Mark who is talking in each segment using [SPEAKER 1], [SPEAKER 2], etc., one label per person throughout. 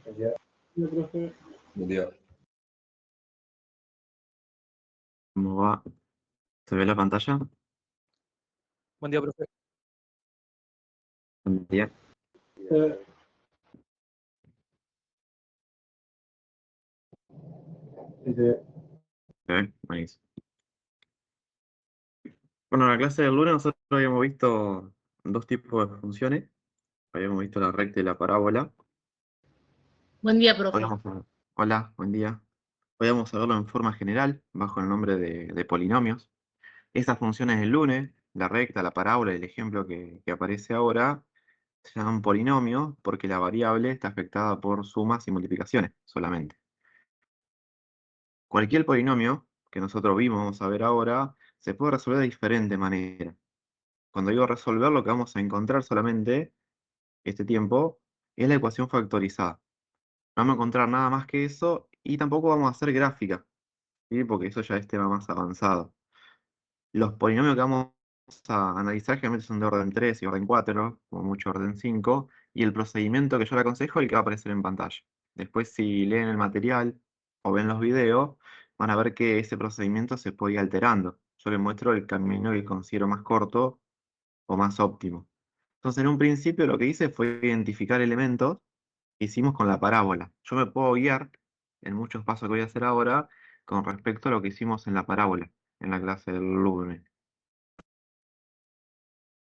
[SPEAKER 1] Yo, profe.
[SPEAKER 2] Buen día.
[SPEAKER 3] ¿Cómo va? ¿Se ve la pantalla?
[SPEAKER 4] Buen día, profe.
[SPEAKER 3] Buen día. Buenísimo. Bueno, en la clase del lunes nosotros habíamos visto dos tipos de funciones. Habíamos visto la recta y la parábola.
[SPEAKER 5] Buen día, profe.
[SPEAKER 3] Hola, buen día. Hoy vamos a verlo en forma general, bajo el nombre de polinomios. Estas funciones del lunes, la recta, la parábola y el ejemplo que aparece ahora, se llaman polinomios porque la variable está afectada por sumas y multiplicaciones solamente. Cualquier polinomio que nosotros vimos, vamos a ver ahora, se puede resolver de diferente manera. Cuando digo resolver, lo que vamos a encontrar solamente este tiempo es la ecuación factorizada. No vamos a encontrar nada más que eso y tampoco vamos a hacer gráfica, ¿sí? Porque eso ya es tema más avanzado. Los polinomios que vamos a analizar generalmente son de orden 3 y orden 4, como mucho orden 5, y el procedimiento que yo le aconsejo es el que va a aparecer en pantalla. Después, si leen el material o ven los videos, van a ver que ese procedimiento se puede ir alterando. Yo les muestro el camino que considero más corto o más óptimo. Entonces, en un principio lo que hice fue identificar elementos que hicimos con la parábola. Yo me puedo guiar en muchos pasos que voy a hacer ahora con respecto a lo que hicimos en la parábola, en la clase del lunes.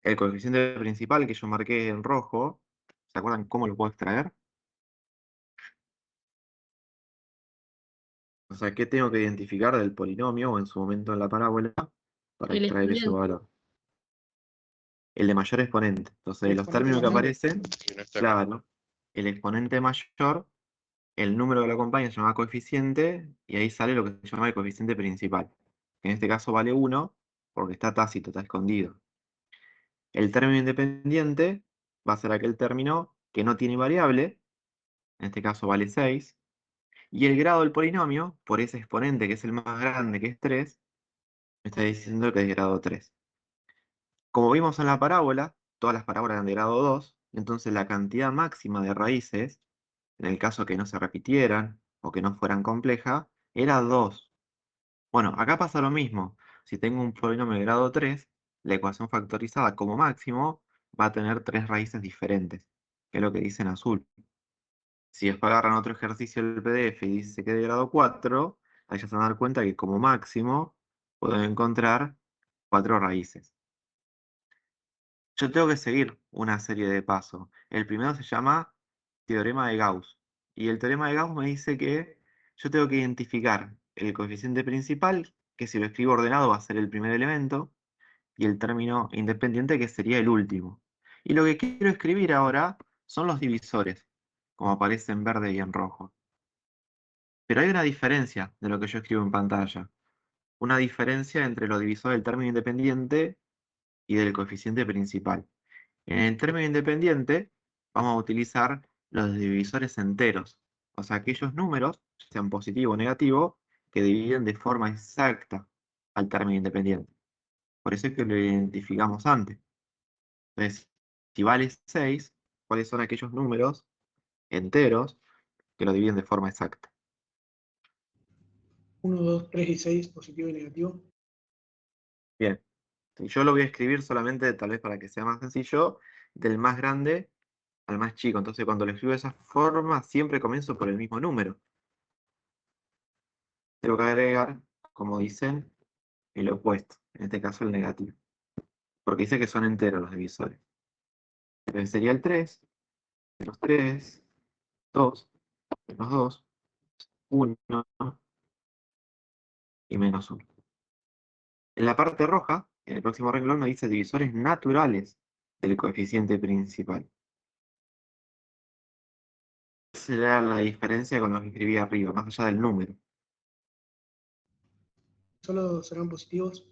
[SPEAKER 3] El coeficiente principal que yo marqué en rojo, ¿se acuerdan cómo lo puedo extraer? O sea, ¿qué tengo que identificar del polinomio o en su momento en la parábola para
[SPEAKER 5] El
[SPEAKER 3] extraer ese
[SPEAKER 5] exponente.
[SPEAKER 3] valor? El de mayor exponente. Entonces, los términos que aparecen, claro, el exponente mayor, el número que lo acompaña se llama coeficiente, y ahí sale lo que se llama el coeficiente principal. En este caso vale 1, porque está tácito, está escondido. El término independiente va a ser aquel término que no tiene variable, en este caso vale 6, y el grado del polinomio, por ese exponente que es el más grande, que es 3, me está diciendo que es grado 3. Como vimos en la parábola, todas las parábolas eran de grado 2, entonces la cantidad máxima de raíces, en el caso que no se repitieran o que no fueran complejas, era 2. Bueno, acá pasa lo mismo. Si tengo un polinomio de grado 3, la ecuación factorizada como máximo va a tener 3 raíces diferentes, que es lo que dice en azul. Si después agarran otro ejercicio del PDF y dice que es de grado 4, ahí ya se van a dar cuenta que como máximo pueden encontrar 4 raíces. Yo tengo que seguir una serie de pasos. El primero se llama teorema de Gauss. Y el teorema de Gauss me dice que yo tengo que identificar el coeficiente principal, que si lo escribo ordenado va a ser el primer elemento, y el término independiente, que sería el último. Y lo que quiero escribir ahora son los divisores, como aparece en verde y en rojo. Pero hay una diferencia de lo que yo escribo en pantalla. Una diferencia entre los divisores del término independiente y del coeficiente principal. En el término independiente vamos a utilizar los divisores enteros, o sea, aquellos números, sean positivo o negativo, que dividen de forma exacta al término independiente. Por eso es que lo identificamos antes. Entonces, si vale 6, ¿cuáles son aquellos números enteros que lo dividen de forma exacta?
[SPEAKER 1] 1, 2, 3 y 6, positivo y negativo.
[SPEAKER 3] Bien. Y yo lo voy a escribir solamente, tal vez para que sea más sencillo, del más grande al más chico. Entonces, cuando lo escribo de esa forma, siempre comienzo por el mismo número. Tengo que agregar, como dicen, el opuesto, en este caso el negativo. Porque dice que son enteros los divisores. Entonces sería el 3, menos 3, 2, menos 2, 1 y menos 1. En la parte roja, en el próximo renglón, me dice divisores naturales del coeficiente principal. Esa era la diferencia con lo que escribí arriba, más allá del número.
[SPEAKER 1] Solo serán positivos.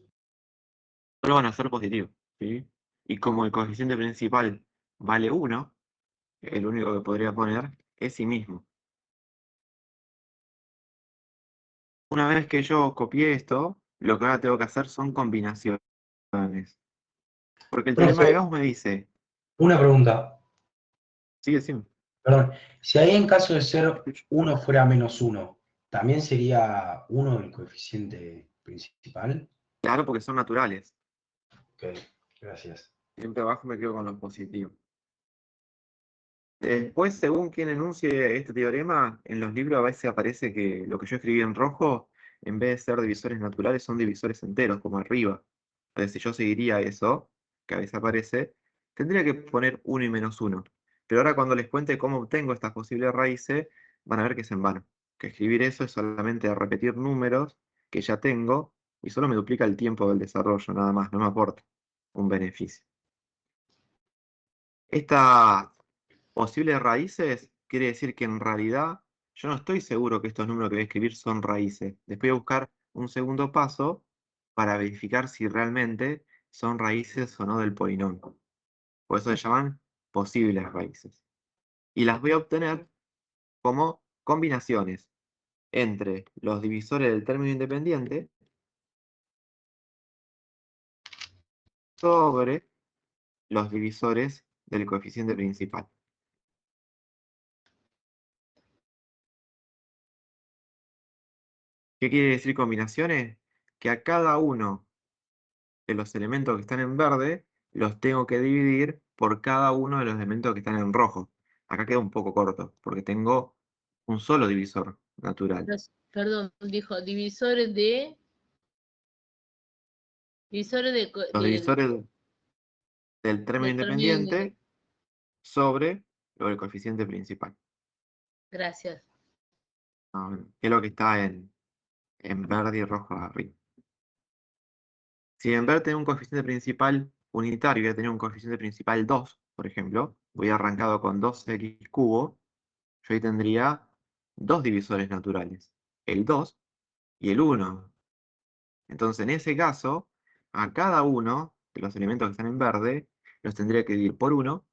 [SPEAKER 3] Solo van a ser positivos, ¿sí? Y como el coeficiente principal vale 1, el único que podría poner es sí mismo. Una vez que yo copié esto, lo que ahora tengo que hacer son combinaciones. Porque el teorema de
[SPEAKER 2] Profe,
[SPEAKER 3] Gauss me dice,
[SPEAKER 2] una pregunta.
[SPEAKER 3] sigue siendo.
[SPEAKER 2] Perdón, si ahí en caso de ser 1 fuera -1, ¿también sería 1 el coeficiente principal?
[SPEAKER 3] Claro, porque son naturales.
[SPEAKER 2] Ok, gracias.
[SPEAKER 3] Siempre abajo me quedo con los positivos. Después, según quien enuncie este teorema, en los libros a veces aparece que lo que yo escribí en rojo, en vez de ser divisores naturales, son divisores enteros, como arriba. Entonces, si yo seguiría eso, que a veces aparece, tendría que poner 1 y -1. Pero ahora cuando les cuente cómo obtengo estas posibles raíces, van a ver que es en vano. Que escribir eso es solamente repetir números que ya tengo y solo me duplica el tiempo del desarrollo, nada más, no me aporta un beneficio. Estas posibles raíces quiere decir que en realidad yo no estoy seguro que estos números que voy a escribir son raíces. Después voy a buscar un segundo paso para verificar si realmente son raíces o no del polinomio. Por eso se llaman posibles raíces. Y las voy a obtener como combinaciones entre los divisores del término independiente sobre los divisores del coeficiente principal. ¿Qué quiere decir combinaciones? Que a cada uno de los elementos que están en verde los tengo que dividir por cada uno de los elementos que están en rojo. Acá queda un poco corto, porque tengo un solo divisor natural.
[SPEAKER 5] Perdón, dijo divisores de... Divisores de...
[SPEAKER 3] Los divisores del término
[SPEAKER 5] del término
[SPEAKER 3] independiente sobre el coeficiente principal.
[SPEAKER 5] Gracias.
[SPEAKER 3] Que es lo que está en verde y rojo arriba. Si en vez de tener un coeficiente principal unitario, voy a tener un coeficiente principal 2, por ejemplo, voy arrancado con 2x cubo, yo ahí tendría dos divisores naturales, el 2 y el 1. Entonces, en ese caso, a cada uno de los elementos que están en verde, los tendría que dividir por 1,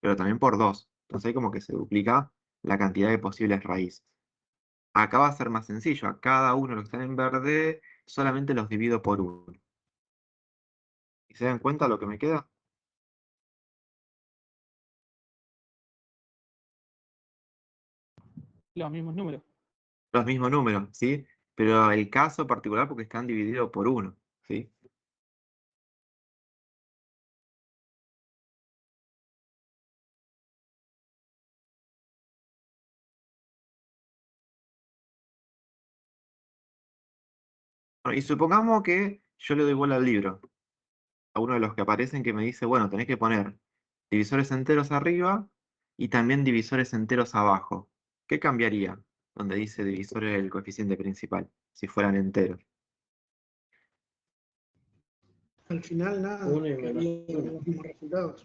[SPEAKER 3] pero también por 2. Entonces ahí como que se duplica la cantidad de posibles raíces. Acá va a ser más sencillo, a cada uno de los que están en verde, solamente los divido por 1. ¿Y se dan cuenta lo que me queda?
[SPEAKER 4] Los mismos números.
[SPEAKER 3] Los mismos números, ¿sí? Pero el caso particular porque están divididos por 1, ¿sí? Bueno, y supongamos que yo le doy bola al libro, a uno de los que aparecen que me dice, bueno, tenés que poner divisores enteros arriba y también divisores enteros abajo. ¿Qué cambiaría donde dice divisores del coeficiente principal, si fueran enteros?
[SPEAKER 1] Al final, nada,
[SPEAKER 6] 1 y menos
[SPEAKER 1] quedarían
[SPEAKER 6] 1.
[SPEAKER 1] los mismos resultados.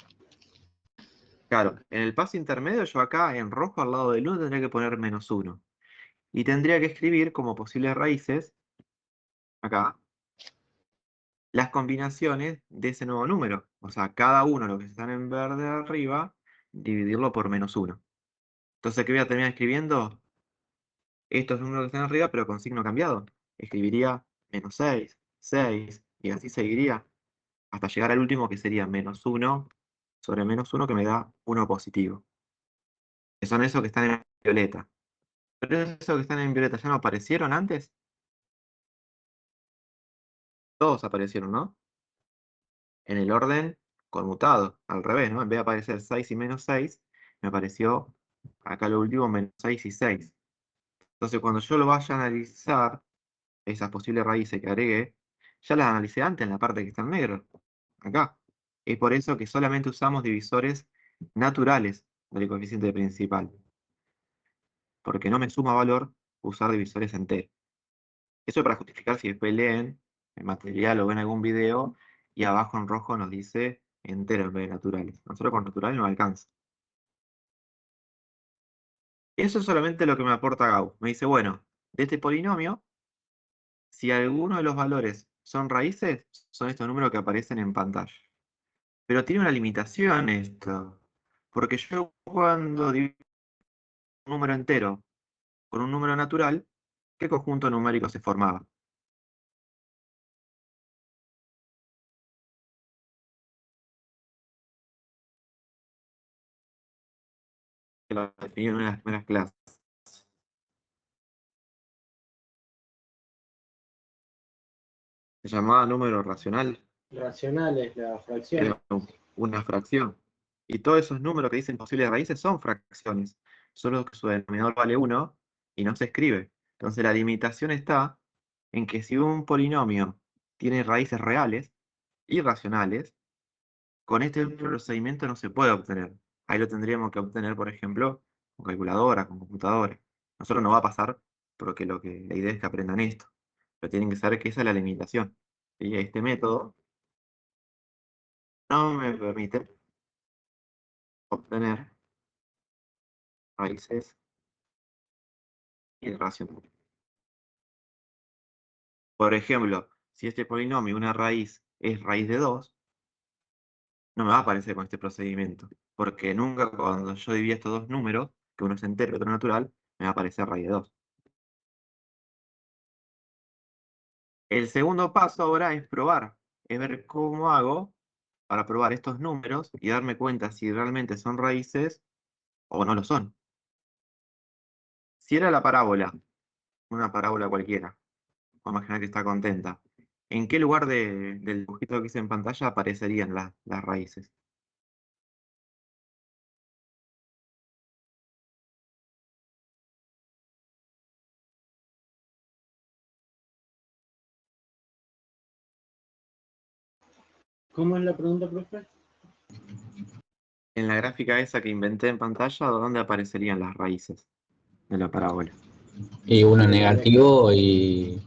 [SPEAKER 3] Claro, en el paso intermedio yo acá en rojo al lado del 1 tendría que poner -1. Y tendría que escribir como posibles raíces, acá, las combinaciones de ese nuevo número. O sea, cada uno de los que están en verde arriba, dividirlo por -1. Entonces, ¿qué voy a terminar escribiendo? Estos números que están arriba, pero con signo cambiado. Escribiría -6, 6, y así seguiría, hasta llegar al último que sería -1 sobre -1 que me da 1 positivo. Que son esos que están en violeta. Pero esos que están en violeta ya no aparecieron antes. Todos aparecieron, ¿no? En el orden conmutado, al revés, ¿no? En vez de aparecer 6 y -6, me apareció acá lo último -6 y 6. Entonces, cuando yo lo vaya a analizar, esas posibles raíces que agregué, ya las analicé antes en la parte que está en negro, acá. Es por eso que solamente usamos divisores naturales del coeficiente principal, porque no me suma valor usar divisores enteros. Eso es para justificar si después leen el material o ven algún video y abajo en rojo nos dice enteros en vez de naturales. Nosotros con naturales no alcanza. Eso es solamente lo que me aporta Gauss. Me dice, bueno, de este polinomio, si alguno de los valores son raíces, son estos números que aparecen en pantalla. Pero tiene una limitación esto. Porque yo cuando divido un número entero con un número natural, ¿qué conjunto numérico se formaba? lo definí en una de las primeras clases. Se llamaba número racional.
[SPEAKER 2] Racional es la fracción.
[SPEAKER 3] Era una fracción. Y todos esos números que dicen posibles raíces son fracciones. Solo que su denominador vale 1 y no se escribe. Entonces la limitación está en que si un polinomio tiene raíces reales, irracionales, con este procedimiento no se puede obtener. Ahí lo tendríamos que obtener, por ejemplo, con calculadora, con computadora. Nosotros no va a pasar porque la idea es que aprendan esto. Pero tienen que saber que esa es la limitación. ¿Sí? Este método no me permite obtener raíces irracionales. Por ejemplo, si este polinomio, una raíz, es raíz de 2, no me va a aparecer con este procedimiento, porque nunca cuando yo divida estos dos números, que uno es entero y otro natural, me va a aparecer raíz de 2. El segundo paso ahora es probar, es ver cómo hago para probar estos números y darme cuenta si realmente son raíces o no lo son. Si era la parábola, una parábola cualquiera, vamos a imaginar que está contenta, ¿en qué lugar del dibujito que hice en pantalla aparecerían las raíces?
[SPEAKER 2] ¿Cómo es la pregunta, profe?
[SPEAKER 3] En la gráfica esa que inventé en pantalla, ¿dónde aparecerían las raíces de la parábola?
[SPEAKER 6] Y uno negativo y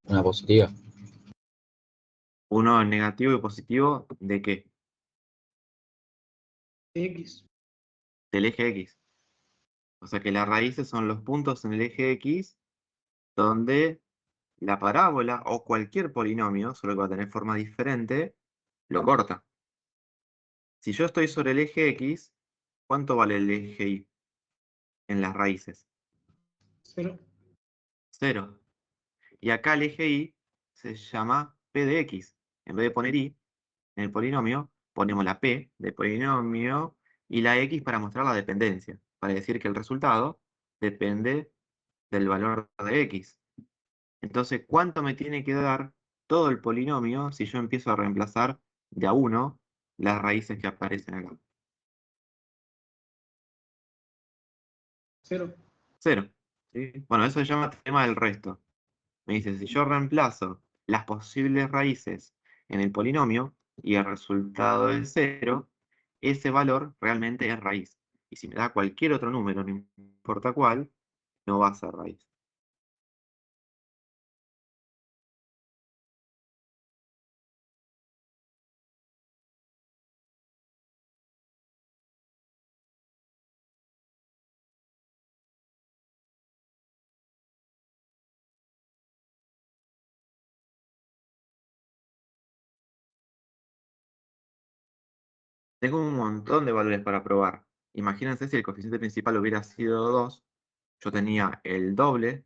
[SPEAKER 6] una positiva.
[SPEAKER 3] Uno negativo y positivo, ¿de qué?
[SPEAKER 1] X.
[SPEAKER 3] Del eje X. O sea que las raíces son los puntos en el eje X donde la parábola o cualquier polinomio, solo que va a tener forma diferente, lo corta. Si yo estoy sobre el eje X, ¿cuánto vale el eje Y en las raíces?
[SPEAKER 1] 0.
[SPEAKER 3] 0. Y acá el eje Y se llama P de X. En vez de poner Y en el polinomio, ponemos la P del polinomio y la X para mostrar la dependencia, para decir que el resultado depende del valor de X. Entonces, ¿cuánto me tiene que dar todo el polinomio si yo empiezo a reemplazar de a uno las raíces que aparecen acá?
[SPEAKER 1] 0.
[SPEAKER 3] 0. ¿Sí? Bueno, eso se llama tema del resto. Me dice, si yo reemplazo las posibles raíces en el polinomio y el resultado es 0, ese valor realmente es raíz. Y si me da cualquier otro número, no importa cuál, no va a ser raíz. Tengo un montón de valores para probar. Imagínense si el coeficiente principal hubiera sido 2, yo tenía el doble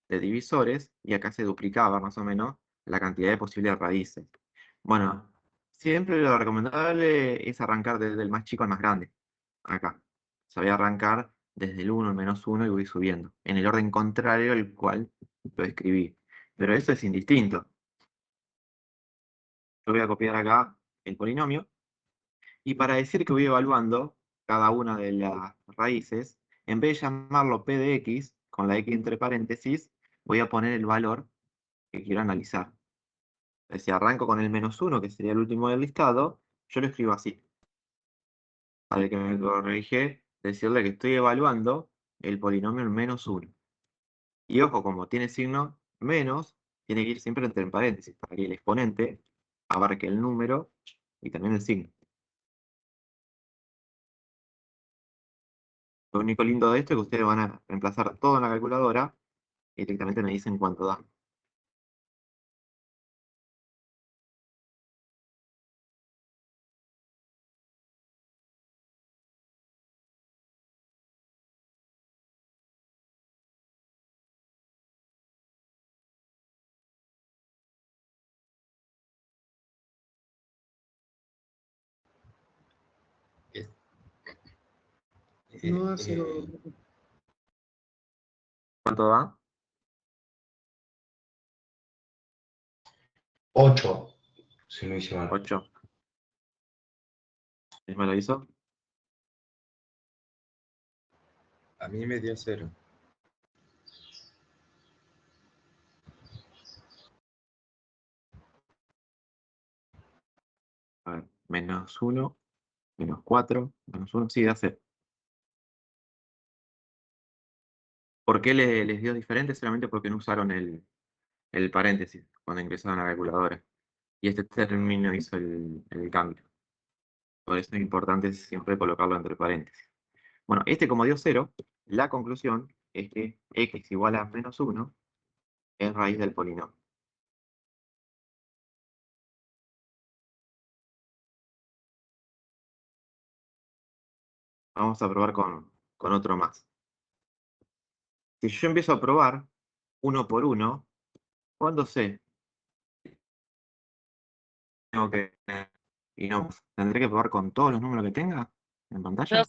[SPEAKER 3] de divisores y acá se duplicaba más o menos la cantidad de posibles raíces. Bueno, siempre lo recomendable es arrancar desde el más chico al más grande. Acá. Se voy a arrancar desde el 1 al menos 1 y voy subiendo, en el orden contrario al cual lo escribí. Pero eso es indistinto. Yo voy a copiar acá el polinomio y para decir que voy evaluando cada una de las raíces, en vez de llamarlo P de X, con la X entre paréntesis, voy a poner el valor que quiero analizar. Si arranco con el -1, que sería el último del listado, yo lo escribo así. Para el que me corrige, decirle que estoy evaluando el polinomio en -1. Y ojo, como tiene signo menos, tiene que ir siempre entre paréntesis, para que el exponente abarque el número y también el signo. Lo único lindo de esto es que ustedes van a reemplazar todo en la calculadora y directamente me dicen cuánto da.
[SPEAKER 1] No da 0.
[SPEAKER 3] ¿Cuánto da?
[SPEAKER 2] 8, si no hice mal.
[SPEAKER 3] 8. ¿Me lo hizo?
[SPEAKER 7] A mí me dio 0.
[SPEAKER 3] A ver, -1, -4, -1, sí, da 0. ¿Por qué les dio diferente? Solamente porque no usaron el paréntesis cuando ingresaron a la calculadora. Y este término hizo el cambio. Por eso es importante siempre colocarlo entre paréntesis. Bueno, como dio 0, la conclusión es que x igual a -1 es raíz del polinomio. Vamos a probar con otro más. Si yo empiezo a probar uno por uno, ¿cuándo sé? Tengo que... Y no, ¿tendré que probar con todos los números que tenga en pantalla?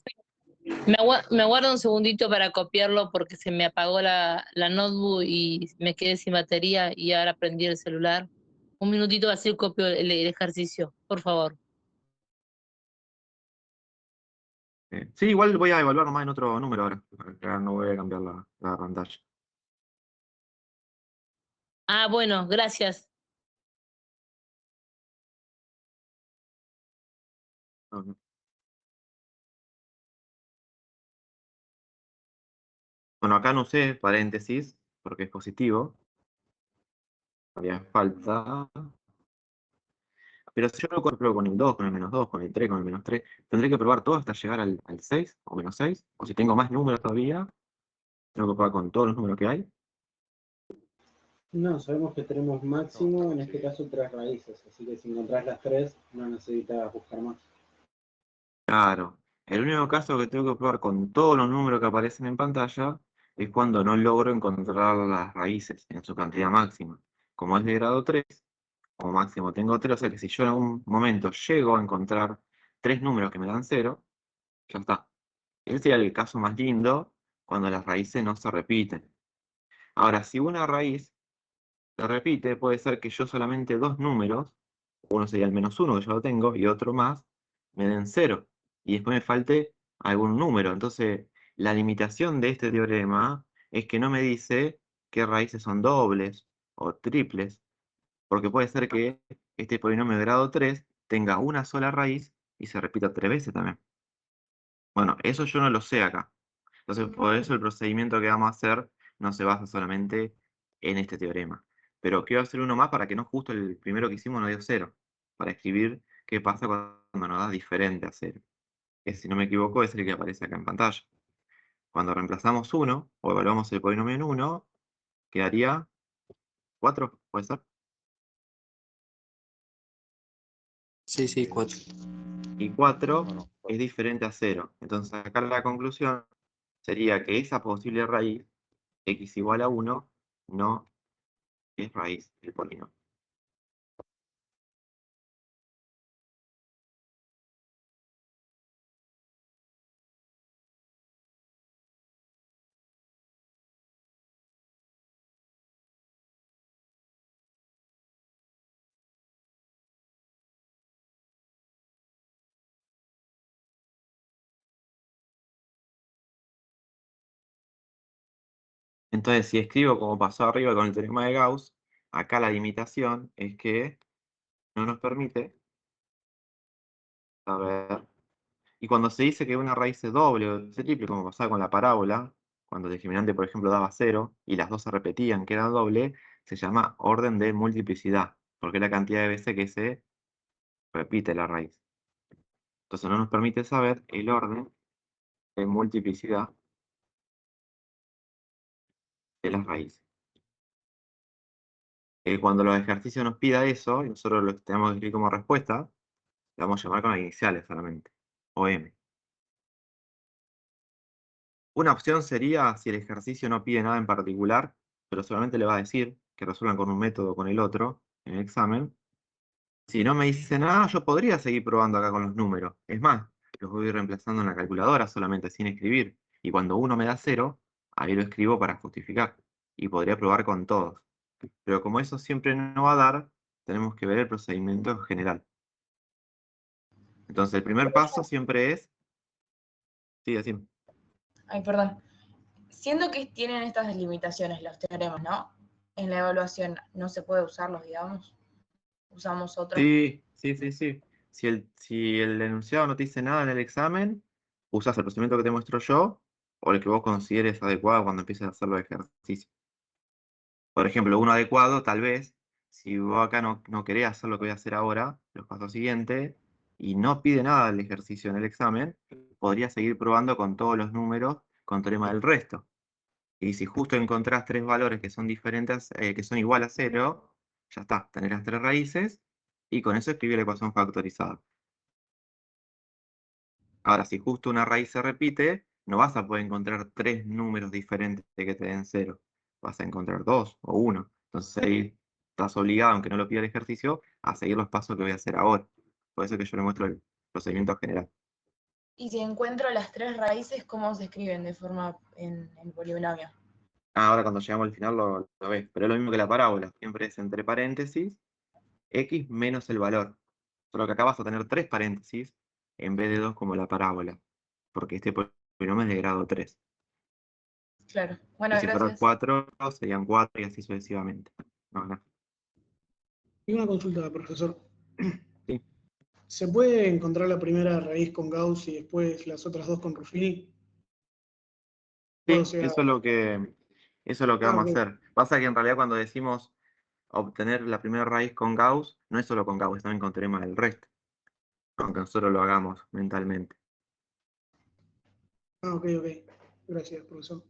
[SPEAKER 5] Me aguardo un segundito para copiarlo porque se me apagó la notebook y me quedé sin batería y ahora prendí el celular. Un minutito así copio el ejercicio, por favor.
[SPEAKER 3] Sí, igual voy a evaluar nomás en otro número ahora. Acá no voy a cambiar la pantalla.
[SPEAKER 5] Ah, bueno, gracias.
[SPEAKER 3] No, no. Bueno, acá no usé paréntesis porque es positivo. Había falta. Pero si yo lo pruebo con el 2, con el -2, con el 3, con el -3, tendré que probar todo hasta llegar al 6 o -6. O si tengo más números todavía, tengo que probar con todos los números que hay.
[SPEAKER 1] No, sabemos que tenemos máximo, en este caso 3 raíces, así que si encontrás las 3, no necesitas buscar más.
[SPEAKER 3] Claro. El único caso que tengo que probar con todos los números que aparecen en pantalla es cuando no logro encontrar las raíces en su cantidad máxima. Como es de grado 3, como máximo tengo 3, o sea que si yo en algún momento llego a encontrar 3 números que me dan 0, ya está. Ese sería el caso más lindo cuando las raíces no se repiten. Ahora, si una raíz se repite, puede ser que yo solamente 2 números, uno sería el -1 que yo lo tengo, y otro más, me den 0. Y después me falte algún número. Entonces, la limitación de este teorema es que no me dice qué raíces son dobles o triples, porque puede ser que este polinomio de grado 3 tenga una sola raíz y se repita 3 veces también. Bueno, eso yo no lo sé acá. Entonces, por eso el procedimiento que vamos a hacer no se basa solamente en este teorema. Pero quiero hacer uno más para que no justo el primero que hicimos nos dio 0. Para escribir qué pasa cuando nos da diferente a 0. Que si no me equivoco es el que aparece acá en pantalla. Cuando reemplazamos 1 o evaluamos el polinomio en 1, quedaría 4, ¿puede ser?
[SPEAKER 7] Sí, 4.
[SPEAKER 3] Y 4 es diferente a 0. Entonces acá la conclusión sería que esa posible raíz, x igual a 1, no es raíz del polinomio. Entonces, si escribo como pasó arriba con el teorema de Gauss, acá la limitación es que no nos permite saber. Y cuando se dice que una raíz es doble o es triple, como pasaba con la parábola, cuando el discriminante, por ejemplo, daba 0 y las dos se repetían que era doble, se llama orden de multiplicidad, porque es la cantidad de veces que se repite la raíz. Entonces no nos permite saber el orden de multiplicidad de las raíces. Cuando los ejercicios nos pida eso, y nosotros lo tenemos que escribir como respuesta, le vamos a llamar con las iniciales solamente, o M. Una opción sería, si el ejercicio no pide nada en particular, pero solamente le va a decir que resuelvan con un método o con el otro en el examen. Si no me dice nada, yo podría seguir probando acá con los números. Es más, los voy reemplazando en la calculadora solamente, sin escribir. Y cuando uno me da 0, ahí lo escribo para justificar. Y podría probar con todos. Pero como eso siempre no va a dar, tenemos que ver el procedimiento general. Entonces, el primer paso siempre es... Sí, decime.
[SPEAKER 8] Ay, perdón. Siendo que tienen estas limitaciones los teoremas, ¿no? En la evaluación no se puede usarlos, digamos. Usamos otros.
[SPEAKER 3] Sí. Si el enunciado no te dice nada en el examen, usas el procedimiento que te muestro yo o el que vos consideres adecuado cuando empieces a hacer los ejercicios. Por ejemplo, uno adecuado, tal vez, si vos acá no querés hacer lo que voy a hacer ahora, los pasos siguientes, y no pide nada del ejercicio en el examen, podría seguir probando con todos los números con teorema del resto. Y si justo encontrás 3 valores que son diferentes, que son igual a 0, ya está, tenés las 3 raíces, y con eso escribí la ecuación factorizada. Ahora, si justo una raíz se repite, no vas a poder encontrar 3 números diferentes que te den 0. Vas a encontrar 2 o 1. Entonces ahí estás obligado, aunque no lo pida el ejercicio, a seguir los pasos que voy a hacer ahora. Por eso que yo le muestro el procedimiento general.
[SPEAKER 8] Y si encuentro las 3 raíces, ¿cómo se escriben de forma en el polinomio?
[SPEAKER 3] Ahora cuando llegamos al final lo ves. Pero es lo mismo que la parábola. Siempre es entre paréntesis, x menos el valor. Solo que acá vas a tener 3 paréntesis en vez de 2 como la parábola. Porque este polinomio es de grado 3.
[SPEAKER 8] Claro. Bueno,
[SPEAKER 3] Y si fueran
[SPEAKER 8] gracias.
[SPEAKER 3] 4, serían 4 y así sucesivamente. No.
[SPEAKER 9] Y una consulta, profesor.
[SPEAKER 3] Sí.
[SPEAKER 9] ¿Se puede encontrar la primera raíz con Gauss y después las otras dos con Ruffini?
[SPEAKER 3] Sí,
[SPEAKER 9] O sea,
[SPEAKER 3] eso es lo que vamos a
[SPEAKER 9] ok.
[SPEAKER 3] hacer. Pasa que en realidad cuando decimos obtener la primera raíz con Gauss, no es solo con Gauss, también con teorema del resto. Aunque nosotros lo hagamos mentalmente.
[SPEAKER 9] Ok. Gracias, profesor.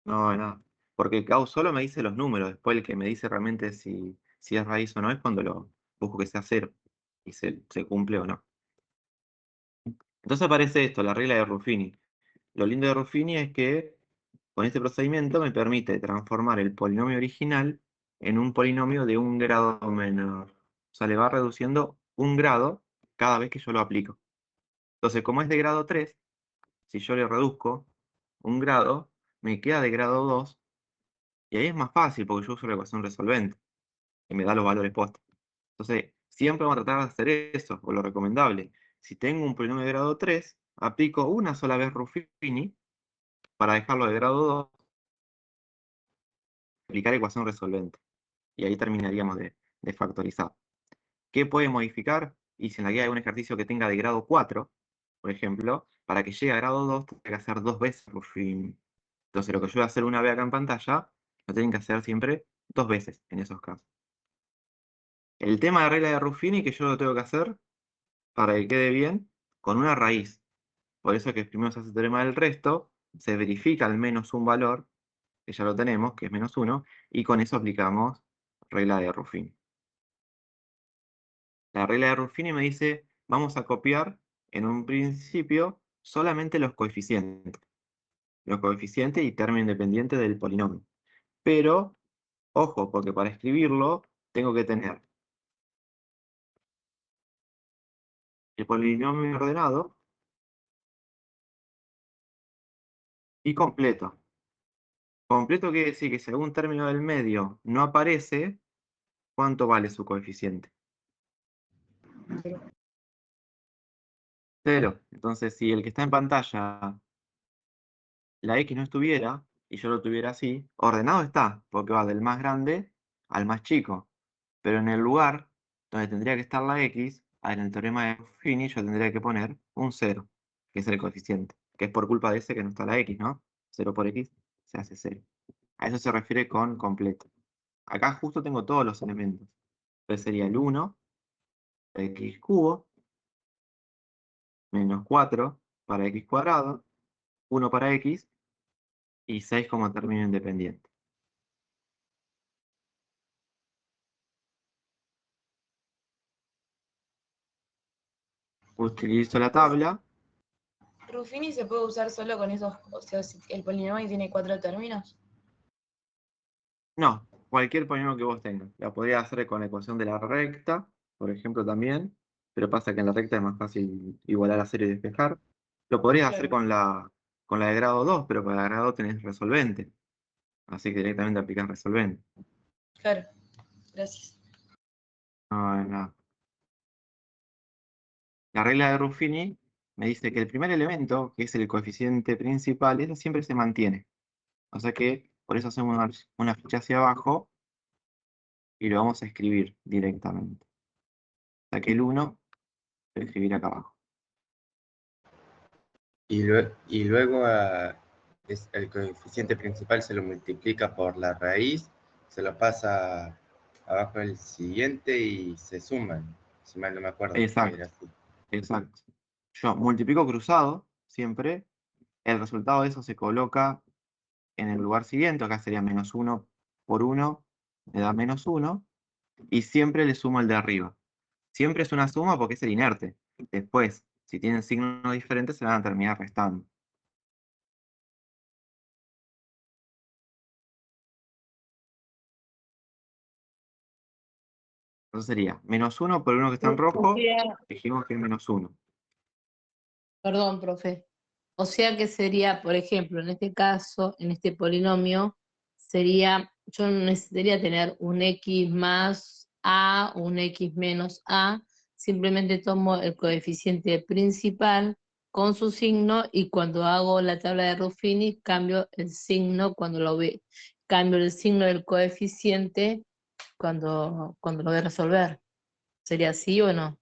[SPEAKER 3] No, de nada. Porque Gauss solo me dice los números. Después el que me dice realmente si es raíz o no es cuando lo busco que sea 0. Y se cumple o no. Entonces aparece esto, la regla de Ruffini. Lo lindo de Ruffini es que con este procedimiento me permite transformar el polinomio original en un polinomio de un grado menor. O sea, le va reduciendo un grado cada vez que yo lo aplico. Entonces, como es de grado 3, si yo le reduzco un grado, me queda de grado 2, y ahí es más fácil porque yo uso la ecuación resolvente, y me da los valores postos. Entonces, siempre vamos a tratar de hacer eso, o lo recomendable. Si tengo un polinomio de grado 3, aplico una sola vez Ruffini para dejarlo de grado 2, aplicar ecuación resolvente. Y ahí terminaríamos de factorizar. ¿Qué puede modificar? Y si en la guía hay un ejercicio que tenga de grado 4, por ejemplo, para que llegue a grado 2, tengo que hacer 2 veces Ruffini. Entonces, lo que yo voy a hacer una vez acá en pantalla, lo tienen que hacer siempre 2 veces en esos casos. El tema de regla de Ruffini que yo lo tengo que hacer para que quede bien con una raíz. Por eso que primero se hace el teorema del resto, se verifica al menos un valor, que ya lo tenemos, que es menos 1, y con eso aplicamos regla de Ruffini. La regla de Ruffini me dice, vamos a copiar en un principio solamente los coeficientes. Los coeficientes y término independiente del polinomio. Pero, ojo, porque para escribirlo tengo que tener el polinomio ordenado y completo. Completo quiere decir que si algún término del medio no aparece, ¿cuánto vale su coeficiente? 0. Entonces, si el que está en pantalla, la X no estuviera, y yo lo tuviera así, ordenado está, porque va del más grande al más chico. Pero en el lugar donde tendría que estar la X, en el teorema de Ruffini, yo tendría que poner un 0, que es el coeficiente, que es por culpa de ese que no está la X, ¿no? 0 por X se hace 0. A eso se refiere con completo. Acá justo tengo todos los elementos. Entonces sería el 1, x cubo, menos 4 para x cuadrado, 1 para x, y 6 como término independiente. Utilizo la tabla.
[SPEAKER 8] ¿Ruffini se puede usar solo con esos, o sea, si el polinomio tiene 4 términos?
[SPEAKER 3] No, cualquier polinomio que vos tengas. La podría hacer con la ecuación de la recta, por ejemplo, también. pero pasa que en la recta es más fácil igualar a 0 y despejar. Lo podrías hacer
[SPEAKER 8] Claro.
[SPEAKER 3] con la de grado 2, pero con la de grado 2 tenés resolvente. Así que directamente aplicás resolvente.
[SPEAKER 8] Claro, gracias.
[SPEAKER 3] No, nada. La regla de Ruffini me dice que el primer elemento, que es el coeficiente principal, ese siempre se mantiene. O sea que por eso hacemos una flecha hacia abajo y lo vamos a escribir directamente. O sea que el 1 lo escribir acá abajo.
[SPEAKER 7] Y luego el coeficiente principal se lo multiplica por la raíz, se lo pasa abajo el siguiente y se suman. Si mal no me acuerdo.
[SPEAKER 3] Exacto.
[SPEAKER 7] Era así.
[SPEAKER 3] Exacto. Yo multiplico cruzado siempre. El resultado de eso se coloca en el lugar siguiente. Acá sería menos 1 por 1, me da menos 1. Y siempre le sumo el de arriba. Siempre es una suma porque es el inerte. Después, si tienen signos diferentes, se van a terminar restando. Entonces sería menos 1 por 1 que está en
[SPEAKER 5] O
[SPEAKER 3] rojo.
[SPEAKER 5] sea,
[SPEAKER 3] Dijimos que es menos 1.
[SPEAKER 5] perdón, profe. O sea que sería, por ejemplo, en este caso, en este polinomio, sería, yo necesitaría tener un x más a, un x menos a, simplemente tomo el coeficiente principal con su signo y cuando hago la tabla de Ruffini cambio el signo cuando lo ve, cambio el signo del coeficiente cuando lo voy a resolver. ¿Sería así o no?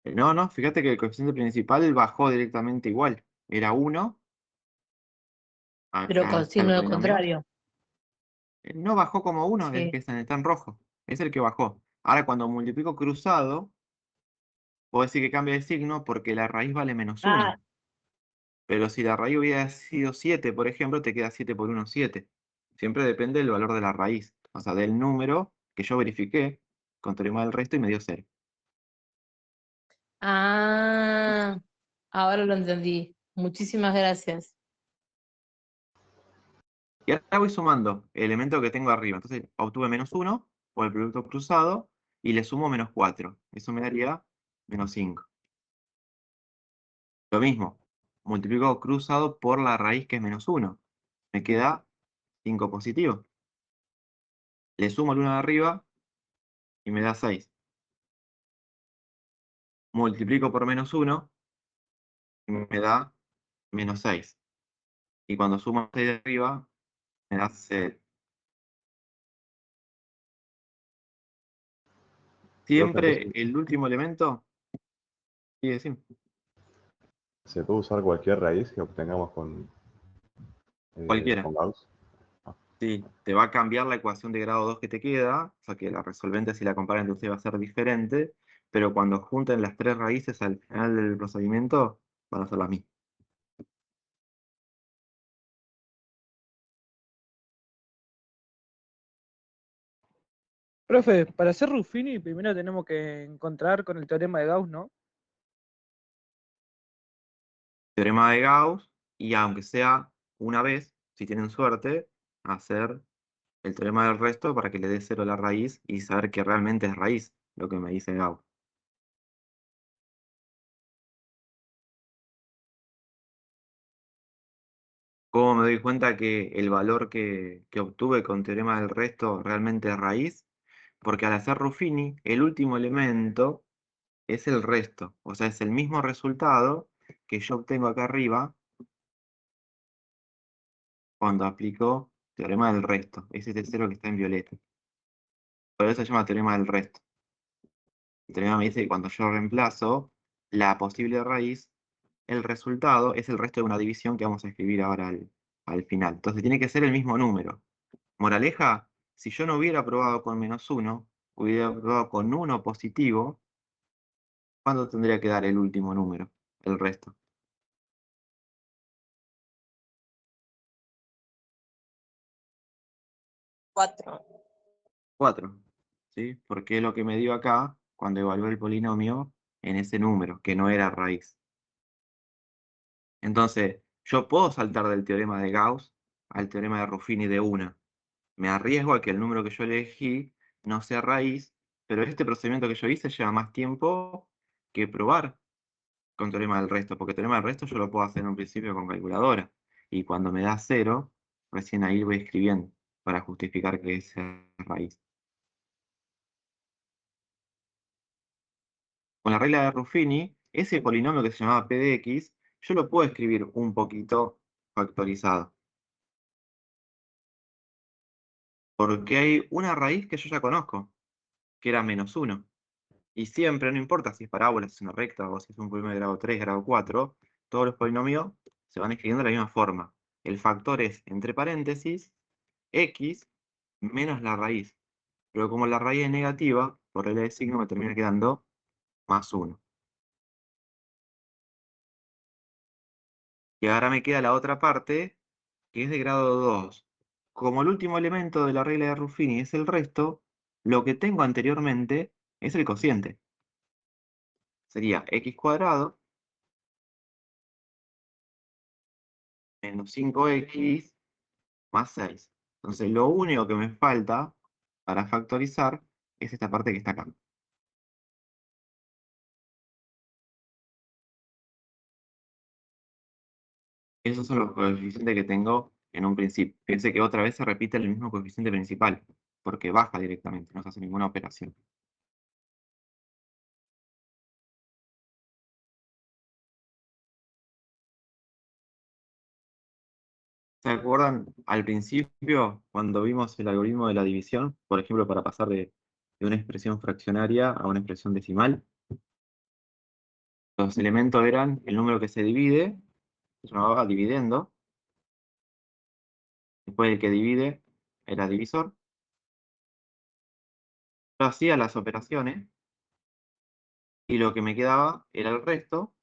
[SPEAKER 3] No, no, fíjate que el coeficiente principal bajó directamente igual. Era 1.
[SPEAKER 5] Pero
[SPEAKER 3] Acá
[SPEAKER 5] con
[SPEAKER 3] está el
[SPEAKER 5] signo
[SPEAKER 3] polinomio.
[SPEAKER 5] contrario.
[SPEAKER 3] No bajó como 1, el
[SPEAKER 5] Sí.
[SPEAKER 3] que está en rojo. Es el que bajó. Ahora cuando multiplico cruzado, puedo decir que cambia de signo porque la raíz vale menos 1.
[SPEAKER 5] Ah,
[SPEAKER 3] Pero si la raíz hubiera sido 7, por ejemplo, te queda 7 por 1, 7. Siempre depende del valor de la raíz. O sea, del número que yo verifiqué con teorema del resto y me dio 0.
[SPEAKER 5] ah, ahora lo entendí. Muchísimas gracias.
[SPEAKER 3] Y ahora voy sumando el elemento que tengo arriba. Entonces obtuve menos 1 por el producto cruzado y le sumo menos 4. Eso me daría menos 5. Lo mismo, multiplico cruzado por la raíz que es menos 1. Me queda 5 positivo. Le sumo el 1 de arriba y me da 6. Multiplico por menos 1 y me da menos 6. Y cuando sumo 6 de arriba, me da 0. Siempre el último elemento, sí, decime.
[SPEAKER 10] ¿Se puede usar cualquier raíz que obtengamos con
[SPEAKER 3] Cualquiera.
[SPEAKER 10] Gauss?
[SPEAKER 3] Sí, te va a cambiar la ecuación de grado 2 que te queda, o sea que la resolvente si la comparan entre ustedes va a ser diferente, pero cuando junten las tres raíces al final del procedimiento, van a ser las mismas.
[SPEAKER 4] Profe, para hacer Ruffini primero tenemos que encontrar con el teorema de Gauss, ¿no?
[SPEAKER 3] Teorema de Gauss, y aunque sea una vez, si tienen suerte, hacer el teorema del resto para que le dé 0 a la raíz y saber que realmente es raíz, lo que me dice Gauss. ¿Cómo me doy cuenta que el valor que obtuve con teorema del resto realmente es raíz? Porque al hacer Ruffini, el último elemento es el resto, o sea, es el mismo resultado que yo obtengo acá arriba cuando aplico teorema del resto. Ese es el cero que está en violeta. Por eso se llama teorema del resto. El teorema me dice que cuando yo reemplazo la posible raíz, el resultado es el resto de una división que vamos a escribir ahora al final. Entonces tiene que ser el mismo número. Moraleja, si yo no hubiera probado con menos 1, hubiera probado con 1 positivo, ¿cuándo tendría que dar el último número? El resto.
[SPEAKER 8] 4.
[SPEAKER 3] 4. ¿Sí? Porque es lo que me dio acá cuando evalué el polinomio en ese número, que no era raíz. Entonces, yo puedo saltar del teorema de Gauss al teorema de Ruffini de una. Me arriesgo a que el número que yo elegí no sea raíz, pero este procedimiento que yo hice lleva más tiempo que probar con teorema del resto, porque teorema del resto yo lo puedo hacer en un principio con calculadora. Y cuando me da 0, recién ahí voy escribiendo para justificar que es raíz. Con la regla de Ruffini, ese polinomio que se llamaba p de x, yo lo puedo escribir un poquito factorizado. Porque hay una raíz que yo ya conozco, que era -1. Y siempre, no importa si es parábola, si es una recta o si es un polinomio de grado 3, grado 4, todos los polinomios se van escribiendo de la misma forma. El factor es, entre paréntesis, x menos la raíz. Pero como la raíz es negativa, por regla de signo me termina quedando +1. Y ahora me queda la otra parte, que es de grado 2. Como el último elemento de la regla de Ruffini es el resto, lo que tengo anteriormente es el cociente. Sería x cuadrado menos 5x más 6. Entonces lo único que me falta para factorizar es esta parte que está acá. Esos son los coeficientes que tengo en un principio. Fíjense que otra vez se repite el mismo coeficiente principal, porque baja directamente, no se hace ninguna operación. ¿Se acuerdan al principio, cuando vimos el algoritmo de la división, por ejemplo, para pasar de una expresión fraccionaria a una expresión decimal? Los elementos eran el número que se divide, se llamaba dividendo. Después el que divide era divisor. Yo hacía las operaciones y lo que me quedaba era el resto.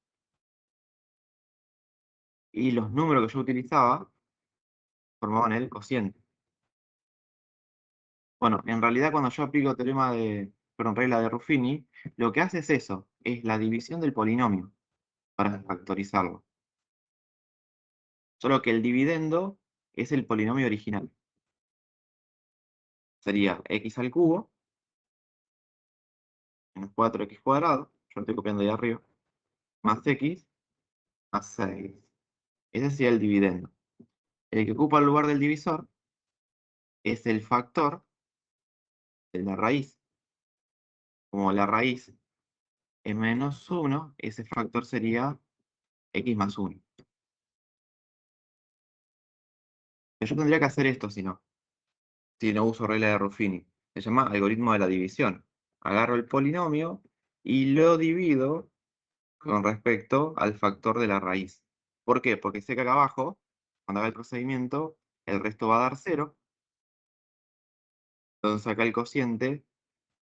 [SPEAKER 3] Y los números que yo utilizaba formaban el cociente. Bueno, en realidad cuando yo aplico regla de Ruffini, lo que hace es eso, es la división del polinomio para factorizarlo. Solo que el dividendo es el polinomio original. Sería x al cubo menos 4x cuadrado, yo lo estoy copiando de arriba, más x más 6. Ese sería el dividendo. El que ocupa el lugar del divisor es el factor de la raíz. Como la raíz es -1, ese factor sería x más 1. Yo tendría que hacer esto si no uso regla de Ruffini. Se llama algoritmo de la división. Agarro el polinomio y lo divido con respecto al factor de la raíz. ¿Por qué? Porque sé que acá abajo, cuando haga el procedimiento, el resto va a dar 0. Entonces acá el cociente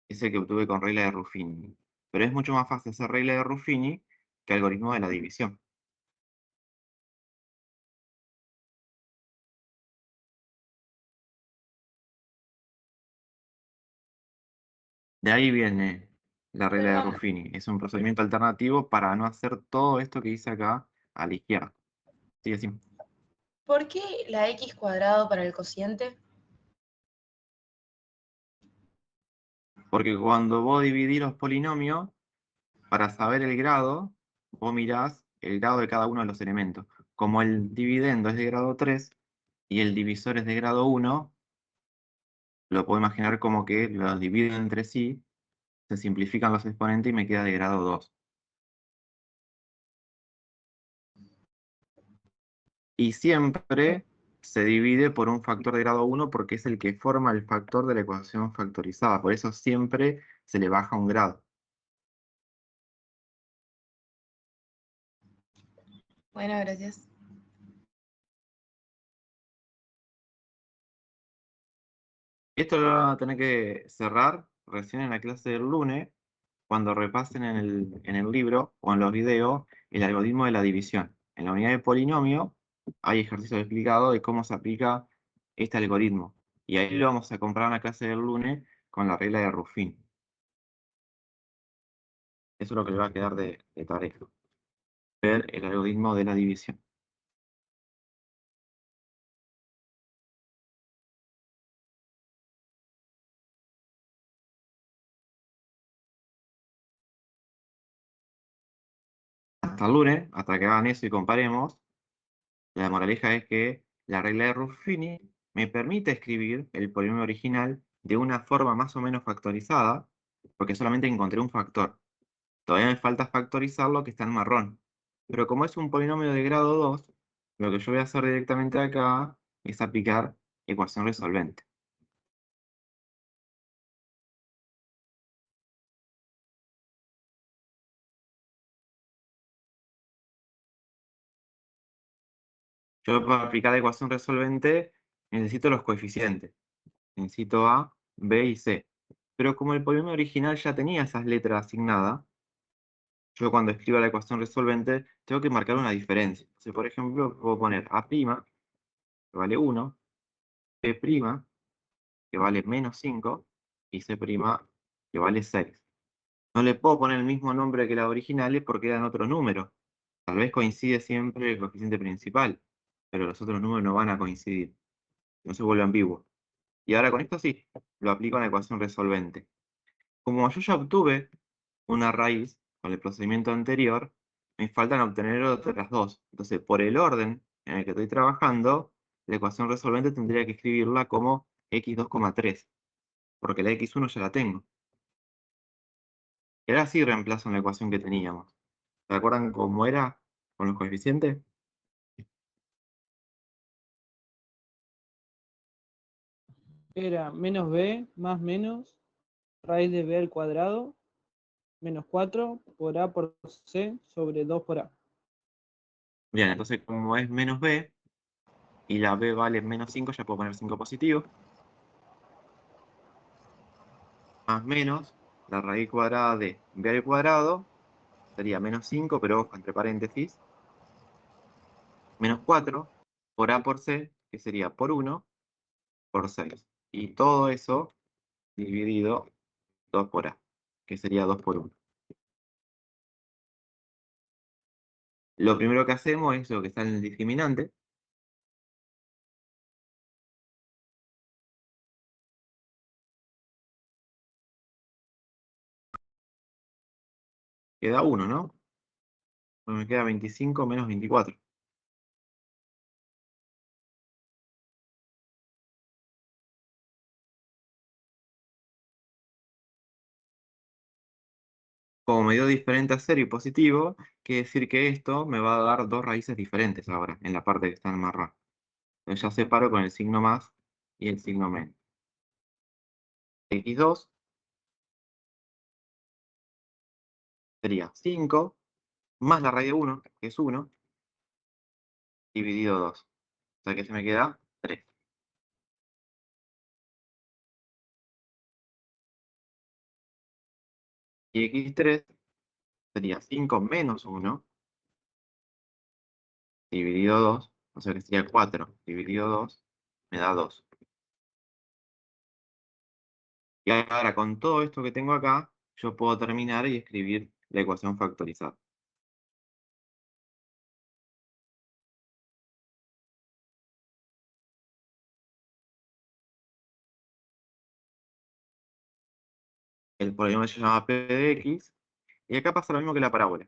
[SPEAKER 3] es el que obtuve con regla de Ruffini. Pero es mucho más fácil hacer regla de Ruffini que algoritmo de la división. De ahí viene la regla de
[SPEAKER 8] Perdón,
[SPEAKER 3] Ruffini. Es un procedimiento alternativo para no hacer todo esto que hice acá a la izquierda. Sigue así.
[SPEAKER 8] ¿por qué la x cuadrado para el cociente?
[SPEAKER 3] Porque cuando vos dividís los polinomios, para saber el grado, vos mirás el grado de cada uno de los elementos. Como el dividendo es de grado 3 y el divisor es de grado 1, lo puedo imaginar como que los divido entre sí, se simplifican los exponentes y me queda de grado 2. Y siempre se divide por un factor de grado 1 porque es el que forma el factor de la ecuación factorizada. Por eso siempre se le baja un grado.
[SPEAKER 8] Bueno, gracias.
[SPEAKER 3] Esto lo van a tener que cerrar recién en la clase del lunes, cuando repasen en el libro o en los videos el algoritmo de la división. En la unidad de polinomio hay ejercicios explicados de cómo se aplica este algoritmo. Y ahí lo vamos a comprar en la clase del lunes con la regla de Ruffin. Eso es lo que le va a quedar de tarea. Ver el algoritmo de la división. hasta el lunes, hasta que hagan eso y comparemos, la moraleja es que la regla de Ruffini me permite escribir el polinomio original de una forma más o menos factorizada, porque solamente encontré un factor. Todavía me falta factorizarlo, que está en marrón. Pero como es un polinomio de grado 2, lo que yo voy a hacer directamente acá es aplicar ecuación resolvente. Yo para aplicar la ecuación resolvente necesito los coeficientes. Necesito A, B y C. Pero como el polinomio original ya tenía esas letras asignadas, yo cuando escriba la ecuación resolvente tengo que marcar una diferencia. Entonces, por ejemplo, puedo poner A', que vale 1, B', que vale menos 5, y C', que vale 6. No le puedo poner el mismo nombre que las originales porque eran otro número. Tal vez coincide siempre el coeficiente principal, pero los otros números no van a coincidir. No se vuelve ambiguo. Y ahora con esto sí, lo aplico a la ecuación resolvente. Como yo ya obtuve una raíz con el procedimiento anterior, me faltan obtener otras dos. Entonces, por el orden en el que estoy trabajando, la ecuación resolvente tendría que escribirla como x2,3, porque la x1 ya la tengo. Y ahora sí reemplazo en la ecuación que teníamos. ¿Se acuerdan cómo era con los coeficientes?
[SPEAKER 4] Era menos b más menos raíz de b al cuadrado menos 4 por a por c sobre 2 por a.
[SPEAKER 3] Bien, entonces como es menos b, y la b vale menos 5, ya puedo poner 5 positivo. Más menos la raíz cuadrada de b al cuadrado, sería menos 5, pero ojo, entre paréntesis, menos 4 por a por c, que sería por 1 por 6. Y todo eso dividido 2 por a, que sería 2 por 1. Lo primero que hacemos es lo que está en el discriminante. Queda 1, ¿no? Pues me queda 25 menos 24. Como me dio diferente a cero y positivo, quiere decir que esto me va a dar dos raíces diferentes ahora, en la parte que está en marrón. Entonces ya separo con el signo más y el signo menos. X2 sería 5 más la raíz de 1, que es 1, dividido 2. O sea que se me queda 3. Y X3 sería 5 menos 1, dividido 2. O sea que sería 4 dividido 2, me da 2. Y ahora con todo esto que tengo acá, yo puedo terminar y escribir la ecuación factorizada. El polinomio se llama p de x, y acá pasa lo mismo que la parábola.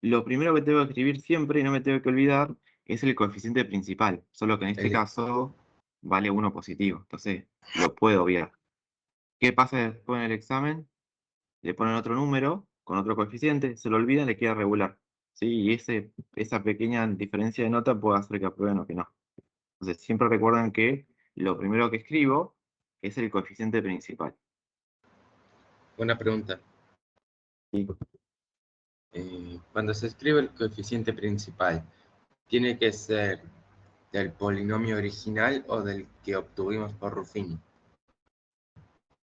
[SPEAKER 3] Lo primero que tengo que escribir siempre, y no me tengo que olvidar, es el coeficiente principal, solo que en este caso vale 1 positivo, entonces lo puedo obviar. ¿Qué pasa después en el examen? Le ponen otro número, con otro coeficiente, se lo olvidan, le queda regular. ¿Sí? Y esa pequeña diferencia de nota puede hacer que aprueben o que no. Entonces siempre recuerden que lo primero que escribo es el coeficiente principal.
[SPEAKER 7] Una pregunta.
[SPEAKER 3] Sí.
[SPEAKER 7] Cuando se escribe el coeficiente principal, ¿tiene que ser del polinomio original o del que obtuvimos por Ruffini?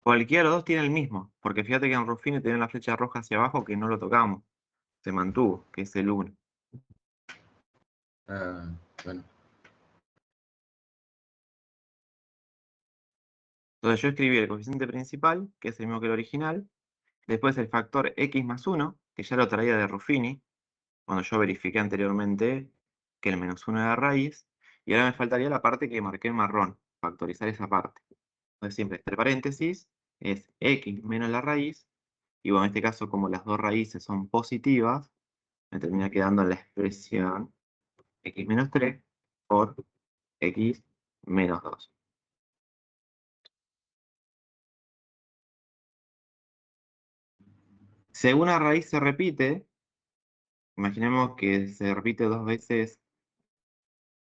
[SPEAKER 3] Cualquiera de los dos tiene el mismo, porque fíjate que en Ruffini tenía la flecha roja hacia abajo que no lo tocamos. Se mantuvo, que es el 1.
[SPEAKER 7] Ah, bueno.
[SPEAKER 3] Entonces yo escribí el coeficiente principal, que es el mismo que el original, después el factor x más 1, que ya lo traía de Ruffini, cuando yo verifiqué anteriormente que el menos 1 era raíz, y ahora me faltaría la parte que marqué en marrón, factorizar esa parte. Entonces siempre entre paréntesis es x menos la raíz Y bueno, en este caso, como las dos raíces son positivas, me termina quedando la expresión x menos 3 por x menos 2. Si una raíz se repite, imaginemos que se repite 2 veces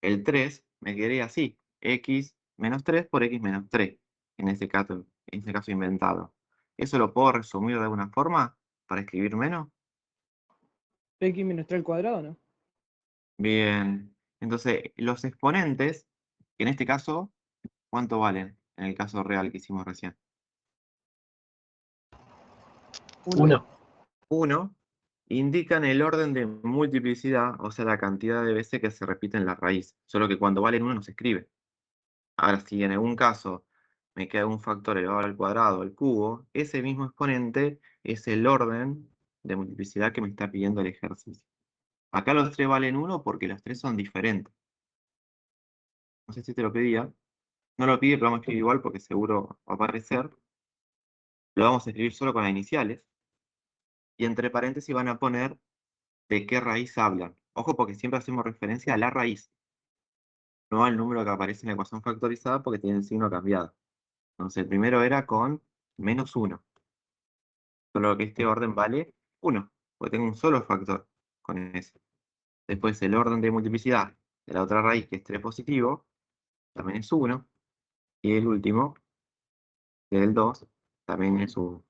[SPEAKER 3] el 3, me quedaría así, x menos 3 por x menos 3, en este caso inventado. ¿Eso lo puedo resumir de alguna forma para escribir menos?
[SPEAKER 4] X menos 3 al cuadrado, ¿no?
[SPEAKER 3] Bien, entonces los exponentes, en este caso, ¿cuánto valen? En el caso real que hicimos recién.
[SPEAKER 6] 1.
[SPEAKER 3] 1, indican el orden de multiplicidad, o sea, la cantidad de veces que se repiten la raíz, solo que cuando valen 1 no se escribe. Ahora, si en algún caso me queda un factor elevado al cuadrado, al cubo, ese mismo exponente es el orden de multiplicidad que me está pidiendo el ejercicio. Acá los 3 valen 1 porque los 3 son diferentes. No sé si te lo pedía. No lo pide, pero vamos a escribir igual porque seguro va a aparecer. Lo vamos a escribir solo con las iniciales. Y entre paréntesis van a poner de qué raíz hablan. Ojo, porque siempre hacemos referencia a la raíz, no al número que aparece en la ecuación factorizada porque tiene el signo cambiado. Entonces el primero era con menos 1. Solo que este orden vale 1, porque tengo un solo factor con ese. Después el orden de multiplicidad de la otra raíz, que es 3 positivo, también es 1. Y el último, del 2, también es 1.